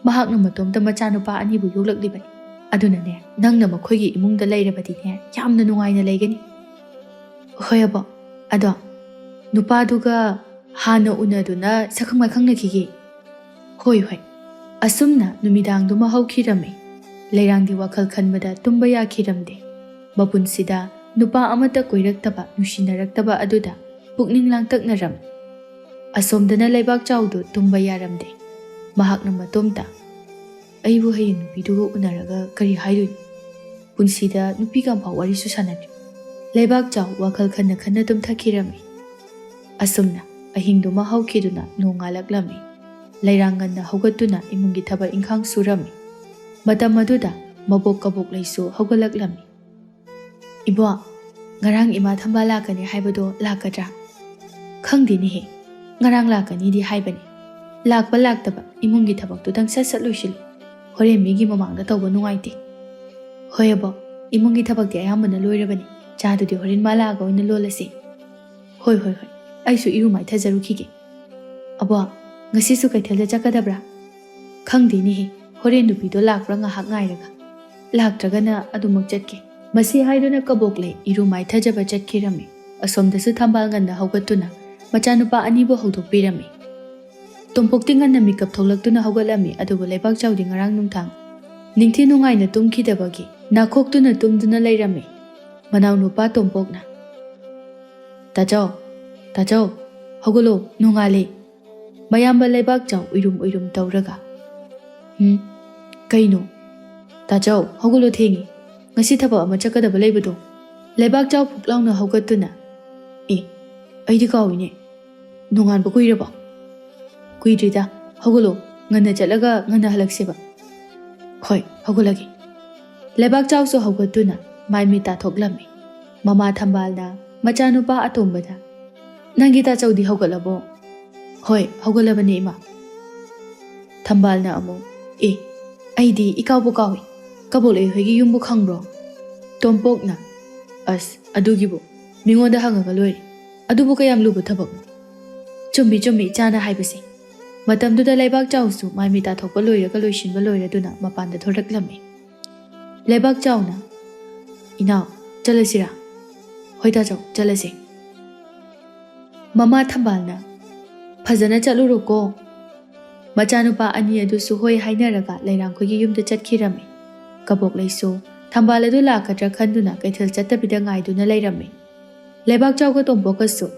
ꯃꯍꯥꯛꯅ ꯃꯇꯣꯝꯇ ꯃꯆꯥꯅꯨꯄꯥ ꯑꯅꯤꯕꯨ ꯌꯣꯛꯂꯛꯂꯤꯕꯅꯤ. ꯑꯗꯨꯅꯅꯦ, ꯅꯪꯅ ꯃꯈꯣꯏꯒꯤ ꯏꯃꯨꯡꯗ ꯂꯩꯔꯕꯗꯤꯅꯦ ꯌꯥꯝꯅ ꯅꯨꯡꯉꯥꯏꯅ ꯂꯩꯒꯅꯤ." "ꯍꯣꯏ ꯑꯕꯣ, ꯑꯗꯣ ꯅꯨꯄꯥꯗꯨꯒ ꯍꯥꯟꯅ ꯎꯅꯗꯨꯅ ꯁꯛꯈꯪ ꯃꯥꯏꯈꯪꯅꯈꯤꯒꯦ." "ꯍꯣꯏ." ꯑꯁꯨꯝꯅ ꯅꯨꯃꯤꯗꯥꯡꯗꯨꯃ ꯍꯧꯈꯤꯔꯝꯃꯤ꯫ ꯂꯩꯔꯥꯡꯗꯤ ꯋꯥꯈꯜ ꯈꯟꯕꯗ ꯇꯨꯝꯕ ꯌꯥꯈꯤꯔꯝꯗꯦ꯫ ꯃꯄꯨꯟꯁꯤꯗ ꯅꯨꯄꯥ ꯑꯃꯠꯇ ꯀꯣꯏꯔꯛꯇꯕ, ꯅꯨꯡꯁꯤꯅꯔꯛꯇꯕ ꯑꯗꯨꯗ ꯄꯨꯛꯅꯤꯡ ꯂꯥꯡꯇꯛꯅꯔꯝꯃꯤ꯫ ꯑꯁꯣꯝꯗꯅ ꯂꯩꯕꯥꯛꯆꯥꯎꯗꯨ ꯇꯨꯝꯕ ꯌꯥꯔꯝꯗꯦ꯫ ꯃꯍꯥꯛꯅ ꯃꯇꯣꯝꯇ "ꯑꯩꯕꯨ ꯍꯌꯦꯡ ꯅꯨꯄꯤꯗꯨꯒ ꯎꯅꯔꯒ ꯀꯔꯤ ꯍꯥꯏꯗꯣꯏꯅꯣ? ꯄꯨꯟꯁꯤꯗ ꯅꯨꯄꯤꯒ ꯑꯃꯐꯥꯎ ꯋꯥꯔꯤꯁꯨ ꯁꯥꯟꯅꯗ꯭ꯔꯤ." ꯂꯩꯕꯥꯛꯆꯥꯎ ꯋꯥꯈꯜ ꯈꯟꯅ ꯇꯨꯝꯊꯈꯤꯔꯝꯃꯤ꯫ ꯑꯁꯨꯝꯅ ꯑꯍꯤꯡꯗꯨꯃ ꯍꯧꯈꯤꯗꯨꯅ ꯅꯣꯡꯉꯥꯜꯂꯛꯂꯝꯃꯤ꯫ ꯂꯩꯔꯥꯡ ꯉꯟꯅ ꯍꯧꯒꯠꯇꯨꯅ ꯏꯃꯨꯡꯒꯤ ꯊꯕꯛ ꯏꯪꯈꯥꯡ ꯁꯨꯔꯝꯃꯤ꯫ ꯃꯇꯝ ꯑꯗꯨꯗ ꯃꯕꯣꯛ ꯀꯕꯣꯛꯂꯩꯁꯨ ꯍꯧꯒꯠꯂꯛꯂꯝꯃꯤ꯫ "ꯏꯕꯣ, ꯉꯔꯥꯡ ꯏꯃꯥ ꯊꯝꯕꯥꯜ ꯂꯥꯛꯀꯅꯤ ꯍꯥꯏꯕꯗꯣ ꯂꯥꯛꯀꯗ꯭ꯔꯥ?" "ꯈꯪꯗꯦꯅꯦꯍꯦ, ꯉꯔꯥꯡ ꯂꯥꯛꯀꯅꯤꯗꯤ ꯍꯥꯏꯕꯅꯤ. ꯂꯥꯛꯄ ꯂꯥꯛꯇꯕ ꯏꯃꯨꯡꯒꯤ ꯊꯕꯛꯇꯨꯗꯪ ꯁꯠ ꯂꯣꯏꯁꯤꯜꯂꯨ. ꯍꯣꯔꯦꯟ ꯃꯤꯒꯤ ꯃꯃꯥꯡꯗ ꯇꯧꯕ ꯅꯨꯡꯉꯥꯏꯇꯦ." "ꯍꯣꯏ ꯑꯕꯣ, ꯏꯃꯨꯡꯒꯤ ꯊꯕꯛꯇꯤ ꯑꯌꯥꯝꯕꯅ ꯂꯣꯏꯔꯕꯅꯤ. ꯆꯥꯗꯨꯗꯤ ꯍꯣꯔꯦꯟ ꯃꯥ ꯂꯥꯛꯑꯒ ꯑꯣꯏꯅ ꯂꯣꯜꯂꯁꯤ." "ꯍꯣꯏ. ꯑꯩꯁꯨ ꯏꯔꯨ ꯃꯥꯏꯊꯖꯔꯨꯈꯤꯒꯦ." "ꯑꯕꯣ, ꯉꯁꯤꯁꯨ ꯀꯩꯊꯦꯜꯗ ꯆꯠꯀꯗꯕ꯭ꯔꯥ?" "ꯈꯪꯗꯦꯅꯦꯍꯦ, ꯍꯣꯔꯦꯟ ꯅꯨꯄꯤꯗꯣ ꯂꯥꯛꯄ꯭ꯔꯥ ꯉꯥꯏꯍꯥꯛ ꯉꯥꯏꯔꯒ. ꯂꯥꯛꯇ꯭ꯔꯒꯅ ꯑꯗꯨꯃꯛ ꯆꯠꯀꯦ." ꯃꯁꯤ ꯍꯥꯏꯗꯨꯅ ꯀꯕꯣꯛꯂꯩ ꯏꯔꯨ ꯃꯥꯏꯊꯖꯕ ꯆꯠꯈꯤꯔꯝꯃꯤ꯫ ꯑꯁꯣꯝꯗꯁꯨ ꯊꯝꯕꯥꯜ ꯉꯟꯅ ꯍꯧꯒꯠꯇꯨꯅ ꯃꯆꯥꯅꯨꯄꯥ ꯑꯅꯤꯕꯨ ꯍꯧꯗꯣꯛꯄꯤꯔꯝꯃꯤ꯫ ꯇꯣꯝꯄꯣꯛꯇꯤ ꯉꯟꯅ ꯃꯤꯀꯞ ꯊꯣꯛꯂꯛꯇꯨꯅ ꯍꯧꯒꯠꯂꯝꯃꯤ, ꯑꯗꯨꯕꯨ ꯂꯩꯕꯥꯛꯆꯥꯎꯗꯤ ꯉꯔꯥꯡ ꯅꯨꯡꯗꯥꯡ ꯅꯤꯡꯊꯤ ꯅꯨꯡꯉꯥꯏꯅ ꯇꯨꯝꯈꯤꯗꯕꯒꯤ ꯅꯥꯈꯣꯛꯇꯨꯅ ꯇꯨꯝꯗꯨꯅ ꯂꯩꯔꯝꯃꯤ ꯃꯅꯥꯎꯅꯨꯄꯥ ꯇꯣꯝꯄꯣꯛꯅ꯫ ꯇꯥꯆꯧ, ꯇꯥꯆꯧ, ꯍꯧꯒꯠꯂꯣ, ꯅꯣꯡꯉꯥꯜꯂꯦ꯫ ꯃꯌꯥꯝꯕ ꯂꯩꯕꯥꯛꯆꯥꯎ ꯎꯏꯔꯨꯝ ꯎꯏꯔꯨꯝ ꯇꯧꯔꯒ꯫ ꯀꯩꯅꯣ? ꯇꯥꯆꯧ, ꯍꯧꯒꯠꯂꯣ, ꯊꯦꯡꯉꯤ, ꯉꯁꯤ ꯊꯕꯛ ꯑꯃ ꯆꯠꯀꯗꯕ ꯂꯩꯕꯗꯣ꯫ ꯂꯩꯕꯥꯛꯆꯥꯎ ꯐꯨꯛ ꯂꯥꯎꯅ ꯍꯧꯒꯠꯇꯨꯅ, ꯑꯩꯗꯤ ꯀꯥꯎꯏꯅꯦ, ꯅꯣꯡꯉꯥꯟꯕ ꯀꯨꯏꯔꯕꯣ? ꯀꯨꯏꯗ꯭ꯔꯤꯗ, ꯍꯧꯒꯠꯂꯣ, ꯉꯟꯅ ꯆꯠꯂꯒ ꯉꯟꯅ ꯍꯜꯂꯛꯁꯦꯕ꯫ ꯍꯣꯏ, ꯍꯧꯒꯠꯂꯒꯦ꯫ ꯂꯩꯕꯥꯛꯆꯥꯎꯁꯨ ꯍꯧꯒꯠꯇꯨꯅ ꯃꯥꯏ ꯃꯤꯠ ꯇꯥꯊꯣꯛꯂꯝꯃꯤ꯫ ꯃꯃꯥ ꯊꯝꯕꯥꯜꯅ ꯃꯆꯥꯅꯨꯄꯥ ꯑꯇꯣꯝꯕꯗ, ꯅꯪꯒꯤ ꯇꯥꯆꯧꯗꯤ ꯍꯧꯒꯠꯂꯕꯣ? ꯍꯣꯏ, ꯍꯧꯒꯠꯂꯕꯅꯦ ꯏꯃꯥ꯫ ꯊꯝꯕꯥꯜꯅ ꯑꯃꯨꯛ, ꯑꯩꯗꯤ ꯏꯀꯥꯎꯕꯨ ꯀꯥꯎꯏ, ꯀꯕꯣꯛꯂꯩ ꯍꯣꯏꯒꯤ ꯌꯨꯝꯕꯨ ꯈꯪꯕ꯭ꯔꯣ? ꯇꯣꯝꯄꯣꯛꯅ, ꯑꯁ ꯑꯗꯨꯒꯤꯕꯨ ꯃꯤꯉꯣꯟꯗ ꯍꯪꯉꯒ ꯂꯣꯏꯔꯦ, ꯑꯗꯨꯕꯨ ꯀꯌꯥꯝ ꯂꯨꯕ ꯊꯕꯛꯅꯣ? ꯆꯨꯝꯃꯤ ꯆꯨꯝꯃꯤ ꯏꯆꯥꯅ ꯍꯥꯏꯕꯁꯦ꯫ ꯃꯇꯝꯗꯨꯗ ꯂꯩꯕꯥꯛꯆꯥꯎꯁꯨ ꯃꯥꯏ ꯃꯤꯠ ꯇꯥꯊꯣꯛꯄ ꯂꯣꯏꯔꯒ ꯂꯣꯏꯁꯤꯟꯕ ꯂꯣꯏꯔꯗꯨꯅ ꯃꯄꯥꯟꯗ ꯊꯣꯔꯛꯂꯝꯃꯤ꯫ ꯂꯩꯕꯥꯛꯆꯥꯎꯅ, ꯏꯅꯥꯎ, ꯆꯠꯂꯁꯤꯔꯥ? ꯍꯣꯏ ꯇꯥꯆꯧ, ꯆꯠꯂꯁꯦ꯫ ꯃꯃꯥ ꯊꯝꯕꯥꯜꯅ, ꯐꯖꯅ ꯆꯠꯂꯨꯔꯣꯀꯣ꯫ ꯃꯆꯥꯅꯨꯄꯥ ꯑꯅꯤ ꯑꯗꯨꯁꯨ ꯍꯣꯏ ꯍꯥꯏꯅꯔꯒ ꯂꯩꯔꯥꯡꯈꯣꯏꯒꯤ ꯌꯨꯝꯗ ꯆꯠꯈꯤꯔꯝꯃꯤ꯫ ꯀꯕꯣꯛꯂꯩꯁꯨ ꯊꯝꯕꯥꯜ ꯑꯗꯨ ꯂꯥꯛꯀꯗ꯭ꯔꯥ ꯈꯟꯗꯨꯅ ꯀꯩꯊꯦꯜ ꯆꯠꯇꯕꯤꯗ ꯉꯥꯏꯗꯨꯅ ꯂꯩꯔꯝꯃꯤ꯫ ꯂꯩꯕꯥꯛꯆꯥꯎꯒ ꯇꯣꯝꯄꯣꯛꯀꯁꯨ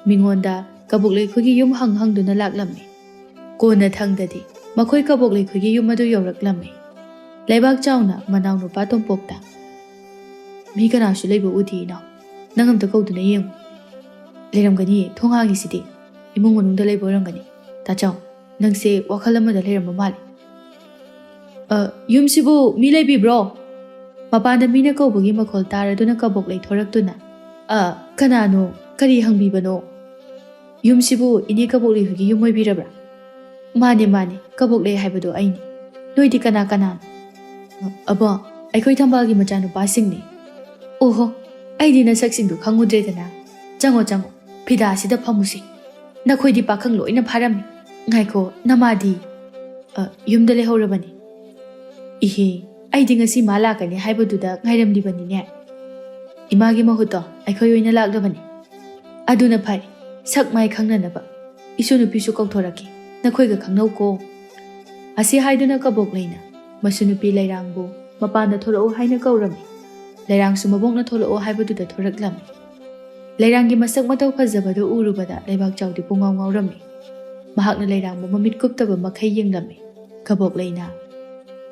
ꯃꯤꯉꯣꯟꯗ ꯀꯕꯣꯛꯂꯩꯈꯣꯏꯒꯤ ꯌꯨꯝ ꯍꯪꯗꯨꯅ ꯂꯥꯛꯂꯝꯃꯤ꯫ ꯀꯣꯟꯅ ꯊꯪꯗꯗꯤ ꯃꯈꯣꯏ ꯀꯕꯣꯛꯂꯩꯈꯣꯏꯒꯤ ꯌꯨꯝ ꯑꯗꯨ ꯌꯧꯔꯛꯂꯝꯃꯤ꯫ ꯂꯩꯕꯥꯛꯆꯥꯎꯅ ꯃꯅꯥꯎꯅꯨꯄꯥ ꯇꯣꯝꯄꯣꯛꯇ, ꯃꯤ ꯀꯅꯥꯁꯨ ꯂꯩꯕ ꯎꯗꯦ ꯏꯅꯥꯎ, ꯅꯪ ꯑꯝꯇ ꯀꯧꯗꯨꯅ ꯌꯦꯡꯉꯨ꯫ ꯂꯩꯔꯝꯒꯅꯤꯌꯦ, ꯊꯣꯡ ꯍꯥꯡꯉꯤꯁꯤꯗꯤ, ꯏꯃꯨꯡ ꯃꯅꯨꯡꯗ ꯂꯩꯕ ꯑꯣꯏꯔꯝꯒꯅꯤ꯫ ꯇꯥꯆꯧ, ꯅꯪꯁꯦ ꯋꯥꯈꯜ ꯑꯃꯗ ꯂꯩꯔꯝꯕ ꯃꯥꯜꯂꯤ꯫ ꯌꯨꯝꯁꯤꯕꯨ ꯃꯤ ꯂꯩꯕꯤꯕ꯭ꯔꯣ? ꯃꯄꯥꯟꯗ ꯃꯤꯅ ꯀꯧꯕꯒꯤ ꯃꯈꯣꯜ ꯇꯥꯔꯗꯨꯅ ꯀꯕꯣꯛꯂꯩ ꯊꯣꯔꯛꯇꯨꯅ, ꯀꯅꯥꯅꯣ? ꯀꯔꯤ ꯍꯪꯕꯤꯕꯅꯣ? ꯌꯨꯝꯁꯤꯕꯨ ꯏꯅꯦ ꯀꯕꯣꯛꯂꯩ ꯍꯣꯏꯒꯤ ꯌꯨꯝ ꯑꯣꯏꯕꯤꯔꯕ꯭ꯔꯥ? ꯃꯥꯅꯦ ꯃꯥꯅꯦ, ꯀꯕꯣꯛꯂꯩ ꯍꯥꯏꯕꯗꯣ ꯑꯩꯅꯤ꯫ ꯅꯣꯏꯗꯤ ꯀꯅꯥ ꯀꯅꯥꯅꯣ? ꯑꯕꯣ, ꯑꯩꯈꯣꯏ ꯊꯝꯕꯥꯜꯒꯤ ꯃꯆꯥꯅꯨꯄꯥꯁꯤꯡꯅꯤ꯫ ꯑꯣꯍꯣ, ꯑꯩꯗꯤ ꯅꯁꯛꯁꯤꯡꯗꯨ ꯈꯪꯉꯨꯗ꯭ꯔꯦꯗꯅ꯫ ꯆꯪꯉꯣ ꯆꯪꯉꯣ, ꯐꯤꯗꯥꯁꯤꯗ ꯐꯝꯃꯨꯁꯤ꯫ ꯅꯈꯣꯏꯗꯤ ꯄꯥꯈꯪ ꯂꯣꯏꯅ ꯐꯥꯔꯝꯃꯤ꯫ ꯉꯥꯏꯈꯣ, ꯅꯃꯥꯗꯤ? ꯌꯨꯝꯗ ꯂꯩꯍꯧꯔꯕꯅꯤ꯫ ꯏꯍꯦ, ꯑꯩꯗꯤ ꯉꯁꯤ ꯃꯥ ꯂꯥꯛꯀꯅꯤ ꯍꯥꯏꯕꯗꯨꯗ ꯉꯥꯏꯔꯝꯂꯤꯕꯅꯤꯅꯦ꯫ ꯏꯃꯥꯒꯤ ꯃꯍꯨꯠꯇꯣ ꯑꯩꯈꯣꯏ ꯑꯣꯏꯅ ꯂꯥꯛꯂꯕꯅꯤ꯫ ꯑꯗꯨꯅ ꯐꯔꯦ, ꯁꯛ ꯃꯥꯏ ꯈꯪꯅꯅꯕ ꯏꯁꯨ ꯅꯨꯄꯤꯁꯨ ꯀꯧꯊꯣꯔꯛꯀꯦ, ꯅꯈꯣꯏꯒ ꯈꯪꯅꯧꯀꯣ꯫ ꯑꯁꯤ ꯍꯥꯏꯗꯨꯅ ꯀꯕꯣꯛꯂꯩꯅ ꯃꯁꯨ ꯅꯨꯄꯤ ꯂꯩꯔꯥꯡꯕꯨ ꯃꯄꯥꯟꯗ ꯊꯣꯔꯛꯎ ꯍꯥꯏꯅ ꯀꯧꯔꯝꯃꯤ꯫ ꯂꯩꯔꯥꯡꯁꯨ ꯃꯕꯣꯛꯅ ꯊꯣꯛꯂꯛꯑꯣ ꯍꯥꯏꯕꯗꯨꯗ ꯊꯣꯔꯛꯂꯝꯃꯤ꯫ ꯂꯩꯔꯥꯡꯒꯤ ꯃꯁꯛ ꯃꯇꯧ ꯐꯖꯕꯗꯨ ꯎꯔꯨꯕꯗ ꯂꯩꯕꯥꯛꯆꯥꯎꯗꯤ ꯄꯨꯡꯉꯥꯎ ꯉꯥꯎꯔꯝꯃꯤ꯫ ꯃꯍꯥꯛꯅ ꯂꯩꯔꯥꯡꯕꯨ ꯃꯃꯤꯠ ꯀꯨꯞꯇꯕ ꯃꯈꯩ ꯌꯦꯡꯂꯝꯃꯤ꯫ ꯀꯕꯣꯛꯂꯩꯅ,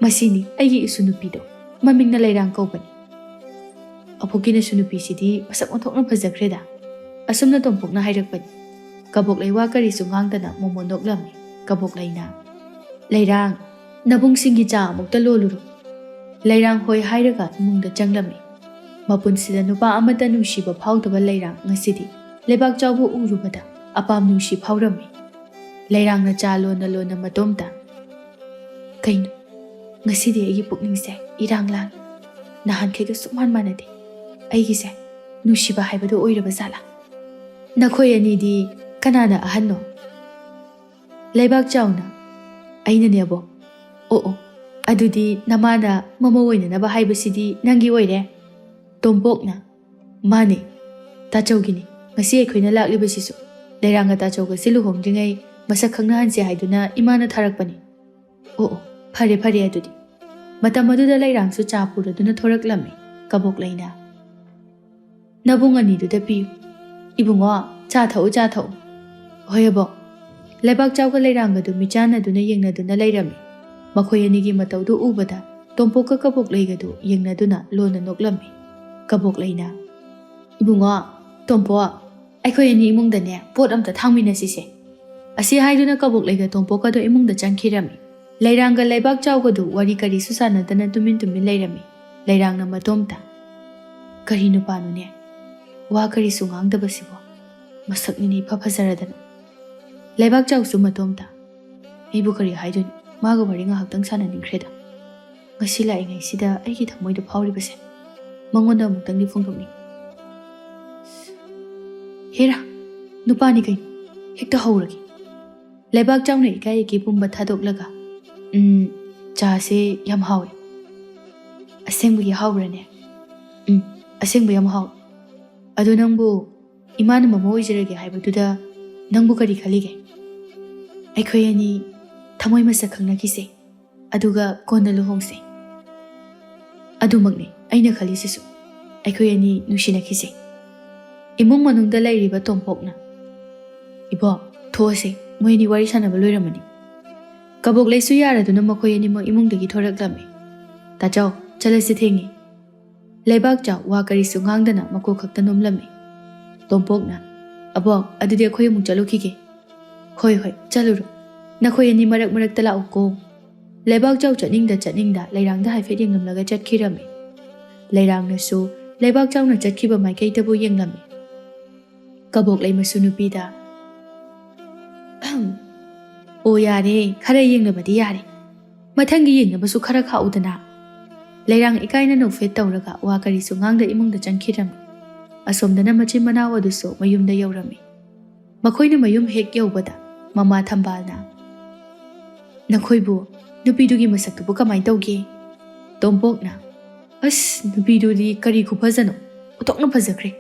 ꯃꯁꯤꯅꯤ ꯑꯩꯒꯤ ꯏꯁꯨ ꯅꯨꯄꯤꯗꯣ, ꯃꯃꯤꯡꯅ ꯂꯩꯔꯥꯡ ꯀꯧꯕꯅꯤ꯫ ꯑꯕꯣꯛꯀꯤꯅꯁꯨ ꯅꯨꯄꯤꯁꯤꯗꯤ ꯃꯁꯛ ꯑꯣꯟꯊꯣꯛꯅ ꯐꯖꯈ꯭ꯔꯦꯗ꯫ ꯑꯁꯨꯝꯅ ꯇꯣꯝꯄꯣꯛꯅ ꯍꯥꯏꯔꯛꯄꯅꯤ꯫ ꯀꯕꯣꯛꯂꯩ ꯋꯥ ꯀꯔꯤꯁꯨ ꯉꯥꯡꯗꯅ ꯃꯣꯃꯣꯟ ꯅꯣꯛꯂꯝꯃꯤ꯫ ꯀꯕꯣꯛꯂꯩꯅ, ꯂꯩꯔꯥꯡ, ꯅꯕꯨꯡꯁꯤꯡꯒꯤ ꯆꯥ ꯑꯃꯨꯛꯇ ꯂꯣꯜꯂꯨꯔꯣ꯫ ꯂꯩꯔꯥꯡ ꯍꯣꯏ ꯍꯥꯏꯔꯒ ꯏꯃꯨꯡꯗ ꯆꯪꯂꯝꯃꯤ꯫ ꯃꯄꯨꯟꯁꯤꯗ ꯅꯨꯄꯥ ꯑꯃꯠꯇ ꯅꯨꯡꯁꯤꯕ ꯐꯥꯎꯗꯕ ꯂꯩꯔꯥꯡ ꯉꯁꯤꯗꯤ ꯂꯩꯕꯥꯛꯆꯥꯎꯕꯨ ꯎꯔꯨꯕꯗ ꯑꯄꯥꯝ ꯅꯨꯡꯁꯤ ꯐꯥꯎꯔꯝꯃꯤ꯫ ꯂꯩꯔꯥꯡꯅ ꯆꯥ ꯂꯣꯟꯅ ꯂꯣꯟꯅ ꯃꯇꯣꯝꯇ, ꯀꯩꯅꯣ, ꯉꯁꯤꯗꯤ ꯑꯩꯒꯤ ꯄꯨꯛꯅꯤꯡꯁꯦ ꯏꯔꯥꯡ ꯂꯥꯡꯏ, ꯅꯍꯥꯟꯈꯩꯒ ꯁꯨꯛꯃꯥꯟ ꯃꯥꯟꯅꯗꯦ, ꯑꯩꯒꯤꯁꯦ ꯅꯨꯡꯁꯤꯕ ꯍꯥꯏꯕꯗꯨ ꯑꯣꯏꯔꯕ ꯖꯥꯠꯂꯥ? ꯅꯈꯣꯏ ꯑꯅꯤꯗꯤ ꯀꯅꯥꯅ ꯑꯍꯟꯅꯣ? ꯂꯩꯕꯥꯛꯆꯥꯎꯅ, ꯑꯩꯅꯅꯦ ꯑꯕꯣꯛ꯫ ꯑꯣ, ꯑꯗꯨꯗꯤ ꯅꯃꯥꯅ ꯃꯃꯧ ꯑꯣꯏꯅꯅꯕ ꯍꯥꯏꯕꯁꯤꯗꯤ ꯅꯪꯒꯤ ꯑꯣꯏꯔꯦ꯫ ꯇꯣꯝꯄꯣꯛꯅ, ꯃꯥꯅꯦ, ꯇꯥꯆꯧꯒꯤꯅꯤ ꯉꯁꯤ ꯑꯩꯈꯣꯏꯅ ꯂꯥꯛꯂꯤꯕꯁꯤꯁꯨ꯫ ꯂꯩꯔꯥꯡꯒ ꯇꯥꯆꯧꯒꯁꯤ ꯂꯨꯍꯣꯡꯗ꯭ꯔꯤꯉꯩ ꯃꯁꯛ ꯈꯪꯅꯍꯟꯁꯦ ꯍꯥꯏꯗꯨꯅ ꯏꯃꯥꯅ ꯊꯥꯔꯛꯄꯅꯤ꯫ ꯑꯣ, ꯐꯔꯦ ꯐꯔꯦ ꯑꯗꯨꯗꯤ꯫ ꯃꯇꯝ ꯑꯗꯨꯗ ꯂꯩꯔꯥꯡꯁꯨ ꯆꯥ ꯄꯨꯔꯗꯨꯅ ꯊꯣꯔꯛꯂꯝꯃꯤ꯫ ꯀꯕꯣꯛꯂꯩꯅ, ꯅꯕꯨꯡ ꯑꯅꯤꯗꯨꯗ ꯄꯤꯌꯨ꯫ ꯏꯕꯨꯡꯉꯣ, ꯆꯥ ꯊꯛꯎ, ꯆꯥ ꯊꯛꯎ꯫ ꯍꯣꯏ ꯑꯕꯣꯛ꯫ ꯂꯩꯕꯥꯛꯆꯥꯎꯒ ꯂꯩꯔꯥꯡꯒꯗꯨ ꯃꯤꯆꯥꯟꯅꯗꯨꯅ ꯌꯦꯡꯅꯗꯨꯅ ꯂꯩꯔꯝꯃꯤ꯫ ꯃꯈꯣꯏ ꯑꯅꯤꯒꯤ ꯃꯇꯧꯗꯨ ꯎꯕꯗ ꯇꯣꯝꯄꯣꯛꯀ ꯀꯕꯣꯛꯂꯩꯒꯗꯨ ꯌꯦꯡꯅꯗꯨꯅ ꯂꯣꯟꯅ ꯅꯣꯛꯂꯝꯃꯤ꯫ ꯀꯕꯣꯛꯂꯩꯅ, ꯏꯕꯨꯡꯉꯣ, ꯇꯣꯝꯄꯣꯛ, ꯑꯩꯈꯣꯏ ꯑꯅꯤ ꯏꯃꯨꯡꯗꯅꯦ ꯄꯣꯠ ꯑꯝꯇ ꯊꯥꯡꯃꯤꯟꯅꯁꯤꯁꯦ꯫ ꯑꯁꯤ ꯍꯥꯏꯗꯨꯅ ꯀꯕꯣꯛꯂꯩꯒ ꯇꯣꯝꯄꯣꯛꯀꯗꯣ ꯏꯃꯨꯡꯗ ꯆꯪꯈꯤꯔꯝꯃꯤ꯫ ꯂꯩꯔꯥꯡꯒ ꯂꯩꯕꯥꯛꯆꯥꯎꯒꯗꯨ ꯋꯥꯔꯤ ꯀꯔꯤꯁꯨ ꯁꯥꯟꯅꯗꯅ ꯇꯨꯃꯤꯟ ꯇꯨꯃꯤꯟ ꯂꯩꯔꯝꯃꯤ꯫ ꯂꯩꯔꯥꯡꯅ ꯃꯇꯣꯝꯇ, ꯀꯔꯤ ꯅꯨꯄꯥꯅꯣꯅꯦ, ꯋꯥ ꯀꯔꯤꯁꯨ ꯉꯥꯡꯗꯕꯁꯤꯕꯣ, ꯃꯁꯛꯅꯤꯅꯦ ꯏꯐ ꯐꯖꯔꯗꯅ꯫ ꯂꯩꯕꯥꯛꯆꯥꯎꯁꯨ ꯃꯇꯣꯝꯇ, ꯑꯩꯕꯨ ꯀꯔꯤ ꯍꯥꯏꯗꯣꯏꯅꯣ, ꯃꯥꯒ ꯋꯥꯔꯤ ꯉꯥꯏꯍꯥꯛꯇꯪ ꯁꯥꯟꯅꯅꯤꯡꯈ꯭ꯔꯦꯗ꯫ ꯉꯁꯤ ꯂꯥꯛꯏꯉꯩꯁꯤꯗ ꯑꯩꯒꯤ ꯊꯃꯣꯏꯗ ꯐꯥꯎꯔꯤꯕꯁꯦ ꯃꯉꯣꯟꯗ ꯑꯃꯨꯛꯇꯪꯗꯤ ꯐꯣꯡꯗꯣꯛꯅꯤꯡꯉꯤ꯫ ꯍꯦꯔꯥ, ꯅꯨꯄꯥꯅꯤ ꯀꯩꯅꯣ, ꯍꯦꯛꯇ ꯍꯧꯔꯒꯦ꯫ ꯂꯩꯕꯥꯛꯆꯥꯎꯅ ꯏꯀꯥꯏ ꯏꯀꯤ ꯄꯨꯝꯕ ꯊꯥꯗꯣꯛꯂꯒ, ꯆꯥꯁꯦ ꯌꯥꯝ ꯍꯥꯎꯋꯦ꯫ ꯑꯁꯦꯡꯕꯒꯤ ꯍꯥꯎꯕ꯭ꯔꯅꯦ? ꯑꯁꯦꯡꯕ ꯌꯥꯝ ꯍꯥꯎꯋꯦ꯫ ꯑꯗꯣ ꯅꯪꯕꯨ ꯏꯃꯥꯅ ꯃꯃꯧ ꯑꯣꯏꯖꯔꯒꯦ ꯍꯥꯏꯕꯗꯨꯗ ꯅꯪꯕꯨ ꯀꯔꯤ ꯈꯜꯂꯤꯒꯦ? ꯑꯩꯈꯣꯏ ꯑꯅꯤ ꯊꯃꯣꯏ ꯃꯁꯛ ꯈꯪꯅꯈꯤꯁꯦ, ꯑꯗꯨꯒ ꯀꯣꯟꯅ ꯂꯨꯍꯣꯡꯁꯦ꯫ ꯑꯗꯨꯃꯛꯅꯤ ꯑꯩꯅ ꯈꯜꯂꯤꯁꯤꯁꯨ ꯑꯩꯈꯣꯏ ꯑꯅꯤ ꯅꯨꯡꯁꯤꯅꯈꯤꯁꯦ ꯏꯃꯨꯡ ꯃꯅꯨꯡꯗ ꯂꯩꯔꯤꯕ ꯇꯣꯝꯄꯣꯛꯅ ꯏꯕꯣ ꯊꯣꯛꯑꯁꯦ ꯃꯣꯏ ꯑꯅꯤ ꯋꯥꯔꯤ ꯁꯥꯟꯅꯕ ꯂꯣꯏꯔꯝꯃꯅꯤ ꯀꯕꯣꯛꯂꯩꯁꯨ ꯌꯥꯔꯗꯨꯅ ꯃꯈꯣꯏ ꯑꯅꯤꯃꯛ ꯏꯃꯨꯡꯗꯒꯤ ꯊꯣꯔꯛꯂꯝꯃꯤ ꯇꯥꯆꯧ ꯆꯠꯂꯁꯤ ꯊꯦꯡꯉꯤ ꯂꯩꯕꯥꯛꯆꯥꯎ ꯋꯥ ꯀꯔꯤꯁꯨ ꯉꯥꯡꯗꯅ ꯃꯀꯣꯛ ꯈꯛꯇ ꯅꯣꯝꯂꯝꯃꯤ ꯇꯣꯝꯄꯣꯛꯅ ꯑꯕꯣꯛ ꯑꯗꯨꯗꯤ ꯑꯩꯈꯣꯏ ꯑꯃꯨꯛ ꯆꯠꯂꯨꯈꯤꯒꯦ ꯍꯣꯏ ꯍꯣꯏ ꯆꯠꯂꯨꯔꯣ ꯅꯈꯣꯏ ꯑꯅꯤ ꯃꯔꯛ ꯃꯔꯛꯇ ꯂꯥꯛꯎꯀꯣ ꯂꯩꯕꯥꯛꯆꯥꯎ ꯆꯠꯅꯤꯡꯗ ꯂꯩꯔꯥꯡꯗ ꯍꯥꯏꯐꯦꯠ ꯌꯦꯡꯂꯝꯂꯒ ꯆꯠꯈꯤꯔꯝꯃꯤ ꯂꯩꯔꯥꯡꯅꯁꯨ ꯂꯩꯕꯥꯛꯆꯥꯎꯅ ꯆꯠꯈꯤꯕ ꯃꯥꯏꯀꯩꯗꯕꯨ ꯌꯦꯡꯂꯝꯃꯤ ꯀꯕꯣꯛꯂꯩ ꯃꯁꯨ ꯅꯨꯄꯤꯗ ꯑꯣ ꯌꯥꯔꯦ ꯈꯔ ꯌꯦꯡꯂꯕꯗꯤ ꯌꯥꯔꯦ ꯃꯊꯪꯒꯤ ꯌꯦꯡꯅꯕꯁꯨ ꯈꯔ ꯈꯥꯛꯎꯗꯅ ꯂꯩꯔꯥꯡ ꯏꯀꯥꯏꯅ ꯅꯣꯛꯐꯦꯠ ꯇꯧꯔꯒ ꯋꯥ ꯀꯔꯤꯁꯨ ꯉꯥꯡꯗ ꯏꯃꯨꯡꯗ ꯆꯪꯈꯤꯔꯝꯃꯤ ꯑꯁꯣꯝꯗꯅ ꯃꯆꯤꯟ ꯃꯅꯥꯎ ꯑꯗꯨꯁꯨ ꯃꯌꯨꯝꯗ ꯌꯧꯔꯝꯃꯤ ꯃꯈꯣꯏꯅ ꯃꯌꯨꯝ ꯍꯦꯛ ꯌꯧꯕꯗ ꯃꯃꯥ ꯊꯝꯕꯥꯜꯅ ꯅꯈꯣꯏꯕꯨ ꯅꯨꯄꯤꯗꯨꯒꯤ ꯃꯁꯛꯇꯨꯕꯨ ꯀꯃꯥꯏ ꯇꯧꯒꯦ ꯇꯣꯝꯄꯣꯛꯅ ꯑꯁ ꯅꯨꯄꯤꯗꯨꯗꯤ ꯀꯔꯤ ꯈꯨꯐꯖꯅꯣ ꯑꯣꯟꯊꯣꯛꯅ ꯐꯖꯈ꯭ꯔꯦ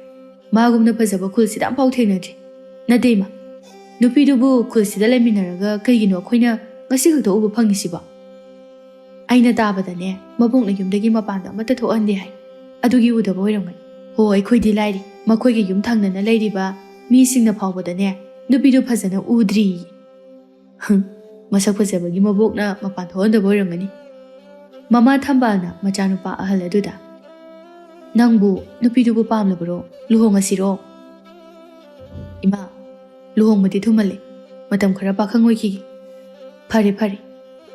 ꯃꯥꯒꯨꯝꯅ ꯐꯖꯕ ꯈꯨꯜꯁꯤꯗ ꯑꯝꯐꯥꯎ ꯊꯦꯡꯅꯗ꯭ꯔꯤ ꯅꯇꯩꯃ ꯅꯨꯄꯤꯗꯨꯕꯨ ꯈꯨꯜꯁꯤꯗ ꯂꯩꯃꯤꯟꯅꯔꯒ ꯀꯩꯒꯤꯅꯣ ꯑꯩꯈꯣꯏꯅ ꯉꯁꯤ ꯈꯛꯇ ꯎꯕ ꯐꯪꯉꯤꯁꯤꯕꯣ ꯑꯩꯅ ꯇꯥꯕꯗꯅꯦ ꯃꯕꯣꯛꯅ ꯌꯨꯝꯗꯒꯤ ꯃꯄꯥꯟꯗ ꯑꯃꯠꯇ ꯊꯣꯛꯍꯟꯗꯦ ꯍꯥꯏ ꯑꯗꯨꯒꯤ ꯎꯗꯕ ꯑꯣꯏꯔꯝꯒꯅꯤ ꯍꯣ ꯑꯩꯈꯣꯏꯗꯤ ꯂꯥꯏꯔꯤ ꯃꯈꯣꯏꯒꯤ ꯌꯨꯝ ꯊꯪꯅꯅ ꯂꯩꯔꯤꯕ ꯃꯤꯁꯤꯡꯅ ꯐꯥꯎꯕꯗꯅꯦ ꯅꯨꯄꯤꯗꯨ ꯐꯖꯅ ꯎꯗ꯭ꯔꯤ ꯃꯁꯛ ꯐꯖꯕꯒꯤ ꯃꯕꯣꯛꯅ ꯃꯄꯥꯟ ꯊꯣꯛꯍꯟꯗꯕ ꯑꯣꯏꯔꯝꯒꯅꯤ ꯃꯃꯥ ꯊꯝꯕꯥꯜꯅ ꯃꯆꯥꯅꯨꯄꯥ ꯑꯍꯜ ꯑꯗꯨꯗ ꯅꯪꯕꯨ ꯅꯨꯄꯤꯗꯨꯕꯨ ꯄꯥꯝꯂꯕꯔꯣ ꯂꯨꯍꯣꯡꯉꯁꯤꯔꯣ ꯏꯃꯥ ꯂꯨꯍꯣꯡꯕꯗꯤ ꯊꯨꯃꯜꯂꯦ ꯃꯇꯝ ꯈꯔ ꯄꯥꯈꯪ ꯑꯣꯏꯈꯤꯒꯦ ꯐꯔꯦ ꯐꯔꯦ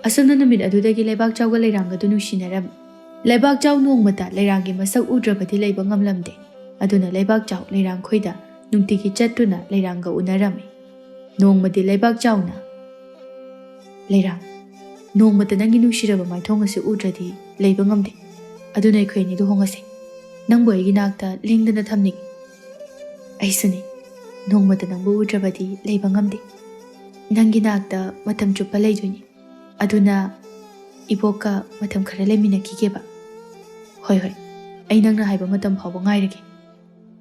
ꯑꯁꯨꯝꯅ ꯅꯨꯃꯤꯠ ꯑꯗꯨꯗꯒꯤ ꯂꯩꯕꯥꯛꯆꯥꯎꯒ ꯂꯩꯔꯥꯡꯒꯗꯨ ꯅꯨꯡꯁꯤꯅꯔꯝꯃꯤ ꯂꯩꯕꯥꯛꯆꯥꯎ ꯅꯣꯡꯃꯇ ꯂꯩꯔꯥꯡꯒꯤ ꯃꯁꯛ ꯎꯗ꯭ꯔꯕꯗꯤ ꯂꯩꯕ ꯉꯝꯂꯝꯗꯦ ꯑꯗꯨꯅ ꯂꯩꯕꯥꯛꯆꯥꯎ ꯂꯩꯔꯥꯡꯈꯣꯏꯗ ꯅꯨꯡꯇꯤꯒꯤ ꯆꯠꯇꯨꯅ ꯂꯩꯔꯥꯡꯒ ꯎꯅꯔꯝꯃꯤ ꯅꯣꯡꯃꯗꯤ ꯂꯩꯕꯥꯛꯆꯥꯎꯅ ꯂꯩꯔꯥꯡ ꯅꯣꯡꯃꯇ ꯅꯪꯒꯤ ꯅꯨꯡꯁꯤꯔꯕ ꯃꯥꯏꯊꯣꯡ ꯑꯁꯤ ꯎꯗ꯭ꯔꯗꯤ ꯂꯩꯕ ꯉꯝꯗꯦ ꯑꯗꯨꯅ ꯑꯩꯈꯣꯏ ꯑꯅꯤ ꯂꯨꯍꯣꯡꯉꯁꯦ ꯅꯪꯕꯨ ꯑꯩꯒꯤ ꯅꯥꯛꯇ ꯂꯦꯡꯗꯅ ꯊꯝꯅꯤꯡꯉꯤ ꯑꯩꯁꯨꯅꯤ ꯅꯣꯡꯃꯇ ꯅꯪꯕꯨ ꯎꯗ꯭ꯔꯕꯗꯤ ꯂꯩꯕ ꯉꯝꯗꯦ ꯅꯪꯒꯤ ꯅꯥꯛꯇ ꯃꯇꯝ ꯆꯨꯞꯄ ꯂꯩꯗꯣꯏꯅꯤ ꯑꯗꯨꯅ ꯏꯕꯣꯛꯀ ꯃꯇꯝ ꯈꯔ ꯂꯩꯃꯤꯟꯅꯈꯤꯒꯦꯕ ꯍꯣꯏ ꯍꯣꯏ ꯑꯩ ꯅꯪꯅ ꯍꯥꯏꯕ ꯃꯇꯝ ꯐꯥꯎꯕ ꯉꯥꯏꯔꯒꯦ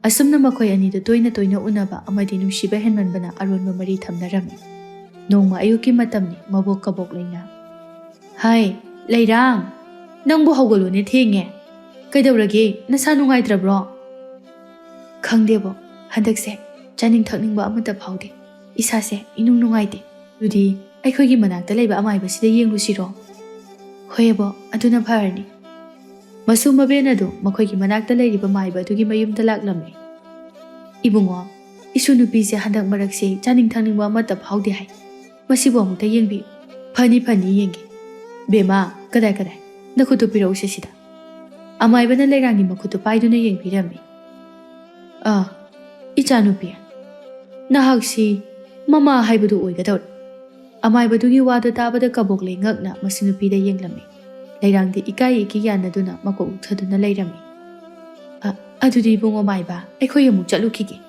ꯑꯁꯨꯝꯅ ꯃꯈꯣꯏ ꯑꯅꯤꯗꯨ ꯇꯣꯏꯅ ꯇꯣꯏꯅ ꯎꯅꯕ ꯑꯃꯗꯤ ꯅꯨꯡꯁꯤꯕ ꯍꯦꯟꯃꯟꯕꯅ ꯑꯔꯣꯟꯕ ꯃꯔꯤ ꯊꯝꯅꯔꯝꯃꯤ ꯅꯣꯡꯃ ꯑꯌꯨꯛꯀꯤ ꯃꯇꯝꯅꯤ ꯃꯕꯣꯛ ꯀꯕꯣꯛꯂꯩꯅ ꯍꯥꯏ ꯂꯩꯔꯥꯡ ꯅꯪꯕꯨ ꯍꯧꯒꯠꯂꯨꯅꯦ ꯊꯦꯡꯉꯦ ꯀꯩꯗꯧꯔꯒꯦ ꯅꯁꯥ ꯅꯨꯡꯉꯥꯏꯇ꯭ꯔꯕ꯭ꯔꯣ ꯈꯪꯗꯦꯕꯣ ꯍꯟꯗꯛꯁꯦ ꯆꯥꯅꯤꯡ ꯊꯛꯅꯤꯡꯕ ꯑꯃꯠꯇ ꯐꯥꯎꯗꯦ ꯏꯁꯥꯁꯦ ꯏꯅꯨꯡ ꯅꯨꯡꯉꯥꯏꯇꯦ ꯑꯗꯨꯗꯤ ꯑꯩꯈꯣꯏꯒꯤ ꯃꯅꯥꯛꯇ ꯂꯩꯕ ꯑꯃꯥꯏꯕꯁꯤꯗ ꯌꯦꯡꯂꯨꯁꯤꯔꯣ ꯍꯣꯏꯕꯣ ꯑꯗꯨꯅ ꯐꯔꯅꯤ ꯃꯁꯨ ꯃꯕꯦꯟ ꯑꯗꯨ ꯃꯈꯣꯏꯒꯤ ꯃꯅꯥꯛꯇ ꯂꯩꯔꯤꯕ ꯃꯥꯏꯕ ꯑꯗꯨꯒꯤ ꯃꯌꯨꯝꯗ ꯂꯥꯛꯂꯝꯃꯤ ꯏꯕꯨꯡꯉꯣ ꯏꯁꯨ ꯅꯨꯄꯤꯁꯦ ꯍꯟꯗꯛ ꯃꯔꯛꯁꯦ ꯆꯥꯅꯤꯡ ꯊꯛꯅꯤꯡꯕ ꯑꯃꯠꯇ ꯐꯥꯎꯗꯦ ꯍꯥꯏ ꯃꯁꯤꯕꯨ ꯑꯃꯨꯛꯇ ꯌꯦꯡꯕꯤꯌꯨ ꯐꯅꯤ ꯌꯦꯡꯒꯦ ꯕꯦꯃꯥ ꯀꯗꯥꯏ ꯅꯈꯨꯠꯇꯨ ꯄꯤꯔꯛꯎꯁꯦ ꯁꯤꯗ ꯑꯃꯥꯏꯕꯅ ꯂꯩꯔꯥꯡꯒꯤ ꯃꯈꯨꯠꯇꯨ ꯄꯥꯏꯗꯨꯅ ꯌꯦꯡꯕꯤꯔꯝꯃꯤ ꯏꯆꯥꯅꯨꯄꯤ ꯅꯍꯥꯛꯁꯤ ꯃꯃꯥ ꯍꯥꯏꯕꯗꯨ ꯑꯣꯏꯒꯗꯧꯔꯦ ꯑꯃꯥꯏꯕꯗꯨꯒꯤ ꯋꯥꯗꯨ ꯇꯥꯕꯗ ꯀꯕꯣꯛꯂꯩ ꯉꯛꯅ ꯃꯁꯤ ꯅꯨꯄꯤꯗ ꯌꯦꯡꯂꯝꯃꯤ ꯂꯩꯔꯥꯡꯗꯤ ꯏꯀꯥꯏ ꯏꯀꯤ ꯌꯥꯅꯗꯨꯅ ꯃꯀꯣꯛ ꯎꯛꯊꯗꯨꯅ ꯂꯩꯔꯝꯃꯤ ꯑꯗꯨꯗꯤ ꯏꯕꯨꯡꯉꯣ ꯃꯥꯏꯕ ꯑꯩꯈꯣꯏ ꯑꯃꯨꯛ ꯆꯠꯂꯨꯈꯤꯒꯦ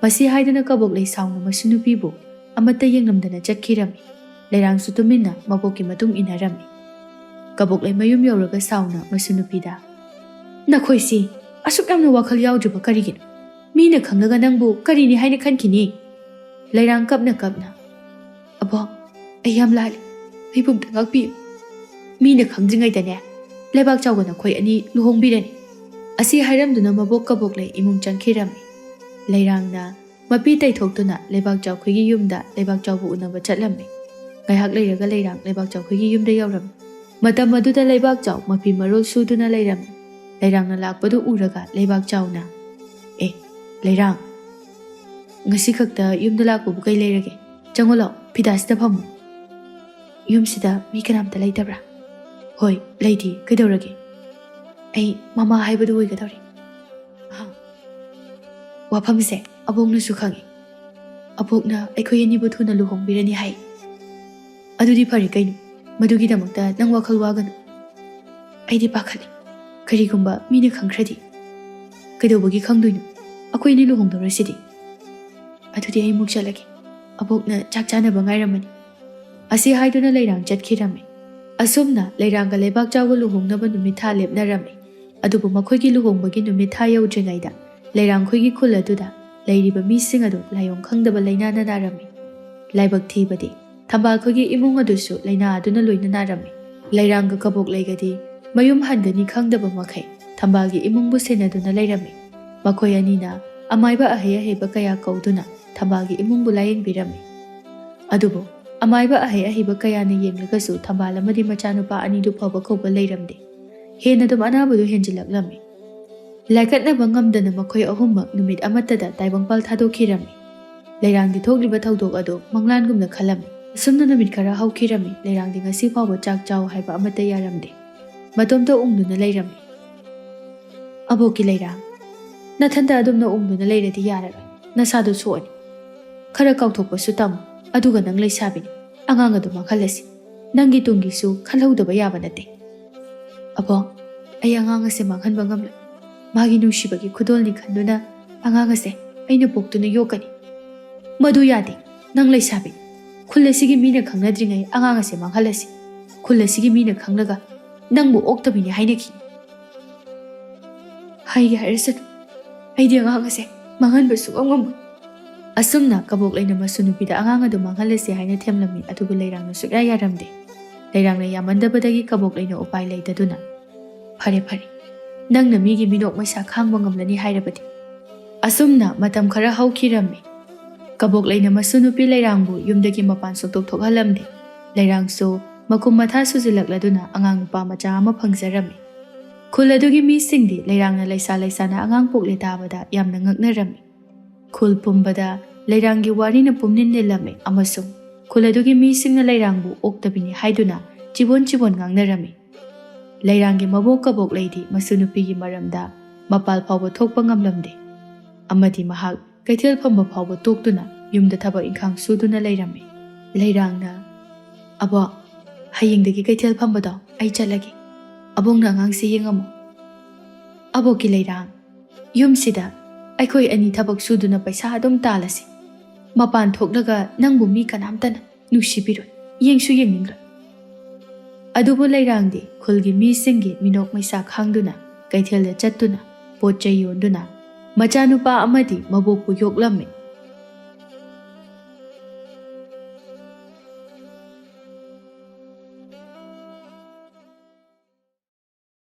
ꯃꯁꯤ ꯍꯥꯏꯗꯨꯅ ꯀꯕꯣꯛꯂꯩ ꯁꯥꯎꯅ ꯃꯁꯤ ꯅꯨꯄꯤꯕꯨ ꯑꯃꯠꯇ ꯌꯦꯡꯂꯝꯗꯅ ꯆꯠꯈꯤꯔꯝꯃꯤ ꯂꯩꯔꯥꯡꯁꯨ ꯇꯨꯃꯤꯟꯅ ꯃꯕꯣꯛꯀꯤ ꯃꯇꯨꯡ ꯏꯟꯅꯔꯝꯃꯤ ꯀꯕꯣꯛꯂꯩ ꯃꯌꯨꯝ ꯌꯧꯔꯒ ꯁꯥꯎꯅ ꯃꯁꯤ ꯅꯨꯄꯤꯗ ꯅꯈꯣꯏꯁꯤ ꯑꯁꯨꯛ ꯌꯥꯝꯅ ꯋꯥꯈꯜ ꯌꯥꯎꯗ꯭ꯔꯤꯕ ꯀꯔꯤꯒꯤꯅꯣ ꯃꯤꯅ ꯈꯪꯂꯒ ꯅꯪꯕꯨ ꯀꯔꯤꯅꯤ ꯍꯥꯏꯅ ꯈꯟꯈꯤꯅꯤ ꯂꯩꯔꯥꯡ ꯀꯞꯅ ꯑꯕꯣꯛ ꯑꯩ ꯌꯥꯝ ꯂꯥꯜꯂꯤ ꯑꯩꯕꯨ ꯑꯝꯇ ꯉꯥꯛꯄꯤꯌꯨ ꯃꯤꯅ ꯈꯪꯗ꯭ꯔꯤꯉꯩꯗꯅꯦ ꯂꯩꯕꯥꯛꯆꯥꯎꯒ ꯅꯈꯣꯏ ꯑꯅꯤ ꯂꯨꯍꯣꯡꯕꯤꯔꯅꯤ ꯑꯁꯤ ꯍꯥꯏꯔꯝꯗꯨꯅ ꯃꯕꯣꯛ ꯀꯕꯣꯛꯂꯩ ꯏꯃꯨꯡ ꯆꯪꯈꯤꯔꯝꯃꯤ ꯂꯩꯔꯥꯡꯅ ꯃꯄꯤ ꯇꯩꯊꯣꯛꯇꯨꯅ ꯂꯩꯕꯥꯛꯆꯥꯎꯈꯣꯏꯒꯤ ꯌꯨꯝꯗ ꯂꯩꯕꯥꯛꯆꯥꯎꯕꯨ ꯎꯅꯕ ꯆꯠꯂꯝꯃꯤ ꯉꯥꯏꯍꯥꯛ ꯂꯩꯔꯒ ꯂꯩꯔꯥꯡ ꯂꯩꯕꯥꯛꯆꯥꯎꯈꯣꯏꯒꯤ ꯌꯨꯝꯗ ꯌꯧꯔꯝꯃꯤ ꯃꯇꯝ ꯑꯗꯨꯗ ꯂꯩꯕꯥꯛꯆꯥꯎ ꯃꯐꯤ ꯃꯔꯣꯜ ꯁꯨꯗꯨꯅ ꯂꯩꯔꯝꯃꯤ ꯂꯩꯔꯥꯡꯅ ꯂꯥꯛꯄꯗꯨ ꯎꯔꯒ ꯂꯩꯕꯥꯛꯆꯥꯎꯅ ꯂꯩꯔꯥꯡ ꯉꯁꯤ ꯈꯛꯇ ꯌꯨꯝꯗ ꯂꯥꯛꯄꯕꯨ ꯀꯩ ꯂꯩꯔꯒꯦ ꯆꯪꯉꯣ ꯂꯥꯛꯑꯣ ꯐꯤꯗꯥꯁꯤꯗ ꯐꯝꯃꯨ ꯌꯨꯝꯁꯤꯗ ꯃꯤ ꯀꯅꯥꯝꯇ ꯂꯩꯇꯕ꯭ꯔꯥ ꯍꯣꯏ ꯂꯩꯇꯦ ꯀꯩꯗꯧꯔꯒꯦ ꯑꯩ ꯃꯃꯥ ꯍꯥꯏꯕꯗꯨ ꯑꯣꯏꯒꯗꯧꯔꯤ ꯋꯥꯐꯝꯁꯦ ꯑꯕꯣꯛꯅꯁꯨ ꯈꯪꯉꯤ ꯑꯕꯣꯛꯅ ꯑꯩꯈꯣꯏ ꯑꯅꯤꯕꯨ ꯊꯨꯅ ꯂꯨꯍꯣꯡꯕꯤꯔꯅꯤ ꯍꯥꯏ ꯑꯗꯨꯗꯤ ꯐꯔꯦ ꯀꯩꯅꯣ ꯃꯗꯨꯒꯤꯗꯃꯛꯇ ꯅꯪ ꯋꯥꯈꯜ ꯋꯥꯒꯅꯨ ꯑꯩꯗꯤ ꯄꯥꯈꯠꯂꯤ ꯀꯔꯤꯒꯨꯝꯕ ꯃꯤꯅ ꯈꯪꯈ꯭ꯔꯗꯤ ꯀꯩꯗꯧꯕꯒꯤ ꯈꯪꯗꯣꯏꯅꯣ ꯑꯩꯈꯣꯏ ꯑꯅꯤ ꯂꯨꯍꯣꯡꯗꯧꯔꯁꯤꯗꯤ ꯑꯗꯨꯗꯤ ꯑꯩ ꯑꯃꯨꯛ ꯆꯠꯂꯒꯦ ꯑꯕꯣꯛꯅ ꯆꯥꯛ ꯆꯥꯅꯕ ꯉꯥꯏꯔꯝꯃꯅꯤ ꯑꯁꯤ ꯍꯥꯏꯗꯨꯅ ꯂꯩꯔꯥꯡ ꯆꯠꯈꯤꯔꯝꯃꯤ ꯑꯁꯨꯝꯅ ꯂꯩꯔꯥꯡꯒ ꯂꯩꯕꯥꯛꯆꯥꯎꯒ ꯂꯨꯍꯣꯡꯅꯕ ꯅꯨꯃꯤꯠ ꯊꯥ ꯂꯦꯞꯅꯔꯝꯃꯤ ꯑꯗꯨꯕꯨ ꯃꯈꯣꯏꯒꯤ ꯂꯨꯍꯣꯡꯕꯒꯤ ꯅꯨꯃꯤꯠ ꯊꯥ ꯌꯧꯗ꯭ꯔꯤꯉꯩꯗ ꯂꯩꯔꯥꯡꯈꯣꯏꯒꯤ ꯈꯨꯜ ꯑꯗꯨꯗ ꯂꯩꯔꯤꯕ ꯃꯤꯁꯤꯡ ꯑꯗꯨ ꯂꯥꯏꯑꯣꯡ ꯈꯪꯗꯕ ꯂꯩꯅꯥꯅ ꯅꯥꯔꯝꯃꯤ ꯂꯥꯏꯕꯛ ꯊꯤꯕꯗꯤ ꯊꯝꯕꯥꯜꯈꯣꯏꯒꯤ ꯏꯃꯨꯡ ꯑꯗꯨꯁꯨ ꯂꯩꯅꯥ ꯑꯗꯨꯅ ꯂꯣꯏꯅ ꯅꯥꯔꯝꯃꯤ ꯂꯩꯔꯥꯡꯒ ꯀꯕꯣꯛꯂꯩꯒꯗꯤ ꯃꯌꯨꯝ ꯍꯟꯒꯅꯤ ꯈꯪꯗꯕ ꯃꯈꯩ ꯊꯝꯕꯥꯜꯒꯤ ꯏꯃꯨꯡꯕꯨ ꯁꯦꯟꯅꯗꯨꯅ ꯂꯩꯔꯝꯃꯤ꯫ ꯃꯈꯣꯏ ꯑꯅꯤꯅ ꯑꯃꯥꯏꯕ ꯑꯍꯩ ꯑꯍꯩꯕ ꯀꯌా ꯀꯧꯗꯨꯅ ꯊꯝꯕꯥꯜꯒꯤ ꯏꯃꯨꯡꯕꯨ ꯂꯥꯌꯦꯡꯕꯤꯔꯝꯃꯤ꯫ ꯑꯗꯨꯕꯨ ꯑꯃꯥꯏꯕ ꯑꯍꯩ ꯑꯍꯩꯕ ꯀꯌꯥꯅ ꯌꯦꯡꯂꯒꯁꯨ ꯊꯝꯕꯥꯜ ꯑꯃꯗꯤ ꯃꯆꯥꯅꯨꯄꯥ ꯑꯅꯤꯗꯨ ꯐꯕ ꯀꯧꯕ ꯂꯩꯔꯝꯗꯦ꯫ ꯍꯦꯟꯅꯗꯨꯝ ꯑꯅꯥꯕꯗꯨ ꯍꯦꯟꯖꯤꯜꯂꯛꯂꯝꯃꯤ꯫ ꯂꯥꯏꯀꯠꯅꯕ ꯉꯝꯗꯅ ꯃꯈꯣꯏ ꯑꯍꯨꯝꯃꯛ ꯅꯨꯃꯤꯠ ꯑꯃꯠꯇꯗ ꯇꯥꯏꯕꯪꯄꯥꯜ ꯊꯥꯗꯣꯛꯈꯤꯔꯝꯃꯤ꯫ ꯂꯩꯔꯥꯡꯗꯤ ꯊꯣꯛꯂꯤꯕ ꯊꯧꯗꯣꯛ ꯑꯗꯨ ꯃꯪꯂꯥꯟꯒꯨꯝꯅ ꯈꯜꯂꯝꯃꯤ꯫ ꯑꯁꯨꯝꯅ ꯅꯨꯃꯤꯠ ꯈꯔ ꯍꯧꯈꯤꯔꯝꯃꯤ꯫ ꯂꯩꯔꯥꯡꯗꯤ ꯉꯁꯤ ꯐꯥꯎꯕ ꯆꯥꯛ ꯆꯥꯎ ꯍꯥꯏꯕ ꯑꯃꯠꯇ ꯌꯥꯔꯝꯗꯦ꯫ ꯃꯇꯣꯝꯇ ꯎꯪꯗꯨꯅ ꯂꯩꯔꯝꯃꯤ꯫ ꯑꯕꯣꯛꯀꯤ ꯂꯩꯔꯥꯡ, ꯅꯊꯟꯇ ꯑꯗꯨꯝꯅ ꯎꯪꯗꯨꯅ ꯂꯩꯔꯗꯤ ꯌꯥꯔꯔꯣꯏ꯫ ꯅꯁꯥꯗꯨ ꯁꯣꯛꯑꯅꯤ꯫ ꯈꯔ ꯀꯥꯎꯊꯣꯛꯄꯁꯨ ꯇꯝꯃꯨ꯫ ꯑꯗꯨꯒ ꯅꯪ ꯂꯩꯁꯥꯕꯤꯅꯤ꯫ ꯑꯉꯥꯡ ꯑꯗꯨ ꯃꯥꯡꯍꯜꯂꯁꯤ꯫ ꯅꯪꯒꯤ ꯇꯨꯡꯒꯤꯁꯨ ꯈꯜꯍꯧꯗꯕ ꯌꯥꯕ ꯅꯠꯇꯦ꯫ ꯑꯕꯣꯛ, ꯑꯩ ꯑꯉꯥꯡ ꯑꯁꯦ ꯃꯥꯡꯍꯟꯕ ꯉꯝꯂꯣꯏ꯫ ꯃꯥꯒꯤ ꯅꯨꯡꯁꯤꯕꯒꯤ ꯈꯨꯗꯣꯜꯅꯤ ꯈꯟꯗꯨꯅ ꯑꯉꯥꯡ ꯑꯁꯦ ꯑꯩꯅ ꯄꯣꯛꯇꯨꯅ ꯌꯣꯛꯀꯅꯤ꯫ ꯃꯗꯨ ꯌꯥꯗꯦ꯫ ꯅꯪ ꯂꯩꯁꯥꯕꯤ꯫ ꯈꯨꯜ ꯑꯁꯤꯒꯤ ꯃꯤꯅ ꯈꯪꯅꯗ꯭ꯔꯤꯉꯩ ꯑꯉꯥꯡ ꯑꯁꯦ ꯃꯥꯡꯍꯜꯂꯁꯤ꯫ ꯈꯨꯜ ꯑꯁꯤꯒꯤ ꯃꯤꯅ ꯈꯪꯂꯒ ꯅꯪꯕꯨ ꯑꯣꯛꯇꯕꯤꯅꯤ ꯍꯥꯏꯅꯈꯤꯅꯤ꯫ ꯍꯥꯏꯒꯦ ꯍꯥꯏꯔꯁꯅꯨ꯫ ꯑꯩꯗꯤ ꯑꯉꯥꯡ ꯑꯁꯦ ꯃꯥꯡꯍꯟꯕ ꯁꯨꯡꯉꯝ ꯉꯝꯃꯣꯏ꯫ ꯑꯁꯨꯝꯅ ꯀꯕꯣꯛꯂꯩꯅ ꯃꯁꯨ ꯅꯨꯄꯤꯗ ꯑꯉꯥꯡ ꯑꯗꯨ ꯃꯥꯡꯍꯜꯂꯁꯤ ꯍꯥꯏꯅ ꯊꯦꯝꯂꯝꯃꯤ꯫ ꯑꯗꯨꯕꯨ ꯂꯩꯔꯥꯡꯅ ꯁꯨꯛꯌꯥ ꯌꯥꯔꯝꯗꯦ꯫ ꯂꯩꯔꯥꯡꯅ ꯌꯥꯃꯟꯗꯕꯗꯒꯤ ꯀꯕꯣꯛꯂꯩꯅ ꯎꯄꯥꯏ ꯂꯩꯇꯗꯨꯅ, ꯐꯔꯦ ꯐꯔꯦ, ꯅꯪꯅ ꯃꯤꯒꯤ ꯃꯤꯅꯣꯛ ꯃꯩꯁꯥ ꯈꯥꯡꯕ ꯉꯝꯂꯅꯤ ꯍꯥꯏꯔꯕꯗꯤ꯫ ꯑꯁꯨꯝꯅ ꯃꯇꯝ ꯈꯔ ꯍꯧꯈꯤꯔꯝꯃꯤ꯫ ꯀꯕꯣꯛꯂꯩꯅ ꯃꯁꯨ ꯅꯨꯄꯤ ꯂꯩꯔꯥꯡꯕꯨ ꯌꯨꯝꯗꯒꯤ ꯃꯄꯥꯟ ꯁꯨꯛꯊꯣꯛ ꯊꯣꯛꯍꯜꯂꯝꯗꯦ꯫ ꯂꯩꯔꯥꯡꯁꯨ ꯃꯀꯨꯝ ꯃꯊꯥ ꯁꯨꯖꯤꯜꯂꯛꯂꯗꯨꯅ ꯑꯉꯥꯡ ꯅꯨꯄꯥ ꯃꯆꯥ ꯑꯃ ꯐꯪꯖꯔꯝꯃꯤ꯫ ꯈꯨꯜ ꯑꯗꯨꯒꯤ ꯃꯤꯁꯤꯡꯗꯤ ꯂꯩꯔꯥꯡꯅ ꯂꯩꯁꯥ ꯂꯩꯁꯥꯅ ꯑꯉꯥꯡ ꯄꯣꯛꯂꯦ ꯇꯥꯕꯗ ꯌꯥꯝꯅ ꯉꯛꯅꯔꯝꯃꯤ꯫ ꯈꯨꯜ ꯄꯨꯝꯕꯗ ꯂꯩꯔꯥꯡꯒꯤ ꯋꯥꯔꯤꯅ ꯄꯨꯝꯅꯤꯟ ꯅꯤꯜꯂꯝꯃꯤ ꯑꯃꯁꯨꯡ ꯈꯨꯜ ꯑꯗꯨꯒꯤ ꯃꯤꯁꯤꯡꯅ ꯂꯩꯔꯥꯡꯕꯨ ꯑꯣꯛꯇꯕꯤꯅꯤ ꯍꯥꯏꯗꯨꯅ ꯆꯤꯕꯣꯟ ꯆꯤꯕꯣꯟ ꯉꯥꯡꯅꯔꯝꯃꯤ꯫ ꯂꯩꯔꯥꯡꯒꯤ ꯃꯕꯣꯛ ꯀꯕꯣꯛꯂꯩꯗꯤ ꯃꯁꯨ ꯅꯨꯄꯤꯒꯤ ꯃꯔꯝꯗ ꯃꯄꯥꯜ ꯐꯥꯎꯕ ꯊꯣꯛꯄ ꯉꯝꯂꯝꯗꯦ꯫ ꯑꯃꯗꯤ ꯃꯍꯥꯛ ꯀꯩꯊꯦꯜ ꯐꯝꯕ ꯐꯥꯎꯕ ꯇꯣꯛꯇꯨꯅ ꯌꯨꯝꯗ ꯊꯕꯛ ꯏꯪꯈꯥꯡ ꯁꯨꯗꯨꯅ ꯂꯩꯔꯝꯃꯤ꯫ ꯂꯩꯔꯥꯡꯅ, ꯑꯕꯣꯛ, ꯍꯌꯦꯡꯗꯒꯤ ꯀꯩꯊꯦꯜ ꯐꯝꯕꯗꯣ ꯑꯩ ꯆꯠꯂꯒꯦ꯫ ꯑꯕꯣꯛꯅ ꯑꯉꯥꯡꯁꯦ ꯌꯦꯡꯉꯝꯃꯨ꯫ ꯑꯕꯣꯛꯀꯤ ꯂꯩꯔꯥꯡ, ꯌꯨꯝꯁꯤꯗ ꯑꯩꯈꯣꯏ ꯑꯅꯤ ꯊꯕꯛ ꯁꯨꯗꯨꯅ ꯄꯩꯁꯥ ꯑꯗꯨꯝ ꯇꯥꯜꯂꯁꯤ꯫ ꯃꯄꯥꯟ ꯊꯣꯛꯂꯒ ꯅꯪꯕు ꯃꯤ ꯀꯅꯥꯝꯇꯅ ꯅꯨꯡꯁꯤꯕꯤꯔꯣꯏ, ꯌꯦꯡꯁꯨ ꯌꯦꯡꯅꯤꯡꯂꯣꯏ꯫ ꯑꯗꯨꯕꯨ ꯂꯩꯔꯥꯡꯗꯤ ꯈꯨꯜꯒꯤ ꯃꯤꯁꯤꯡꯒꯤ ꯃꯤꯅꯣꯛ ꯃꯩꯁꯥ ꯈꯥꯡꯗꯨꯅ ꯀꯩꯊꯦꯜꯗ ꯆꯠꯇꯨꯅ ꯄꯣꯠ ꯆꯩ ꯌꯣꯟꯗꯨꯅ ꯃꯆꯥꯅꯨꯄꯥ ꯑꯃꯗꯤ ꯃꯕꯣꯛꯄꯨ ꯌꯣꯛꯂꯝꯃꯤ꯫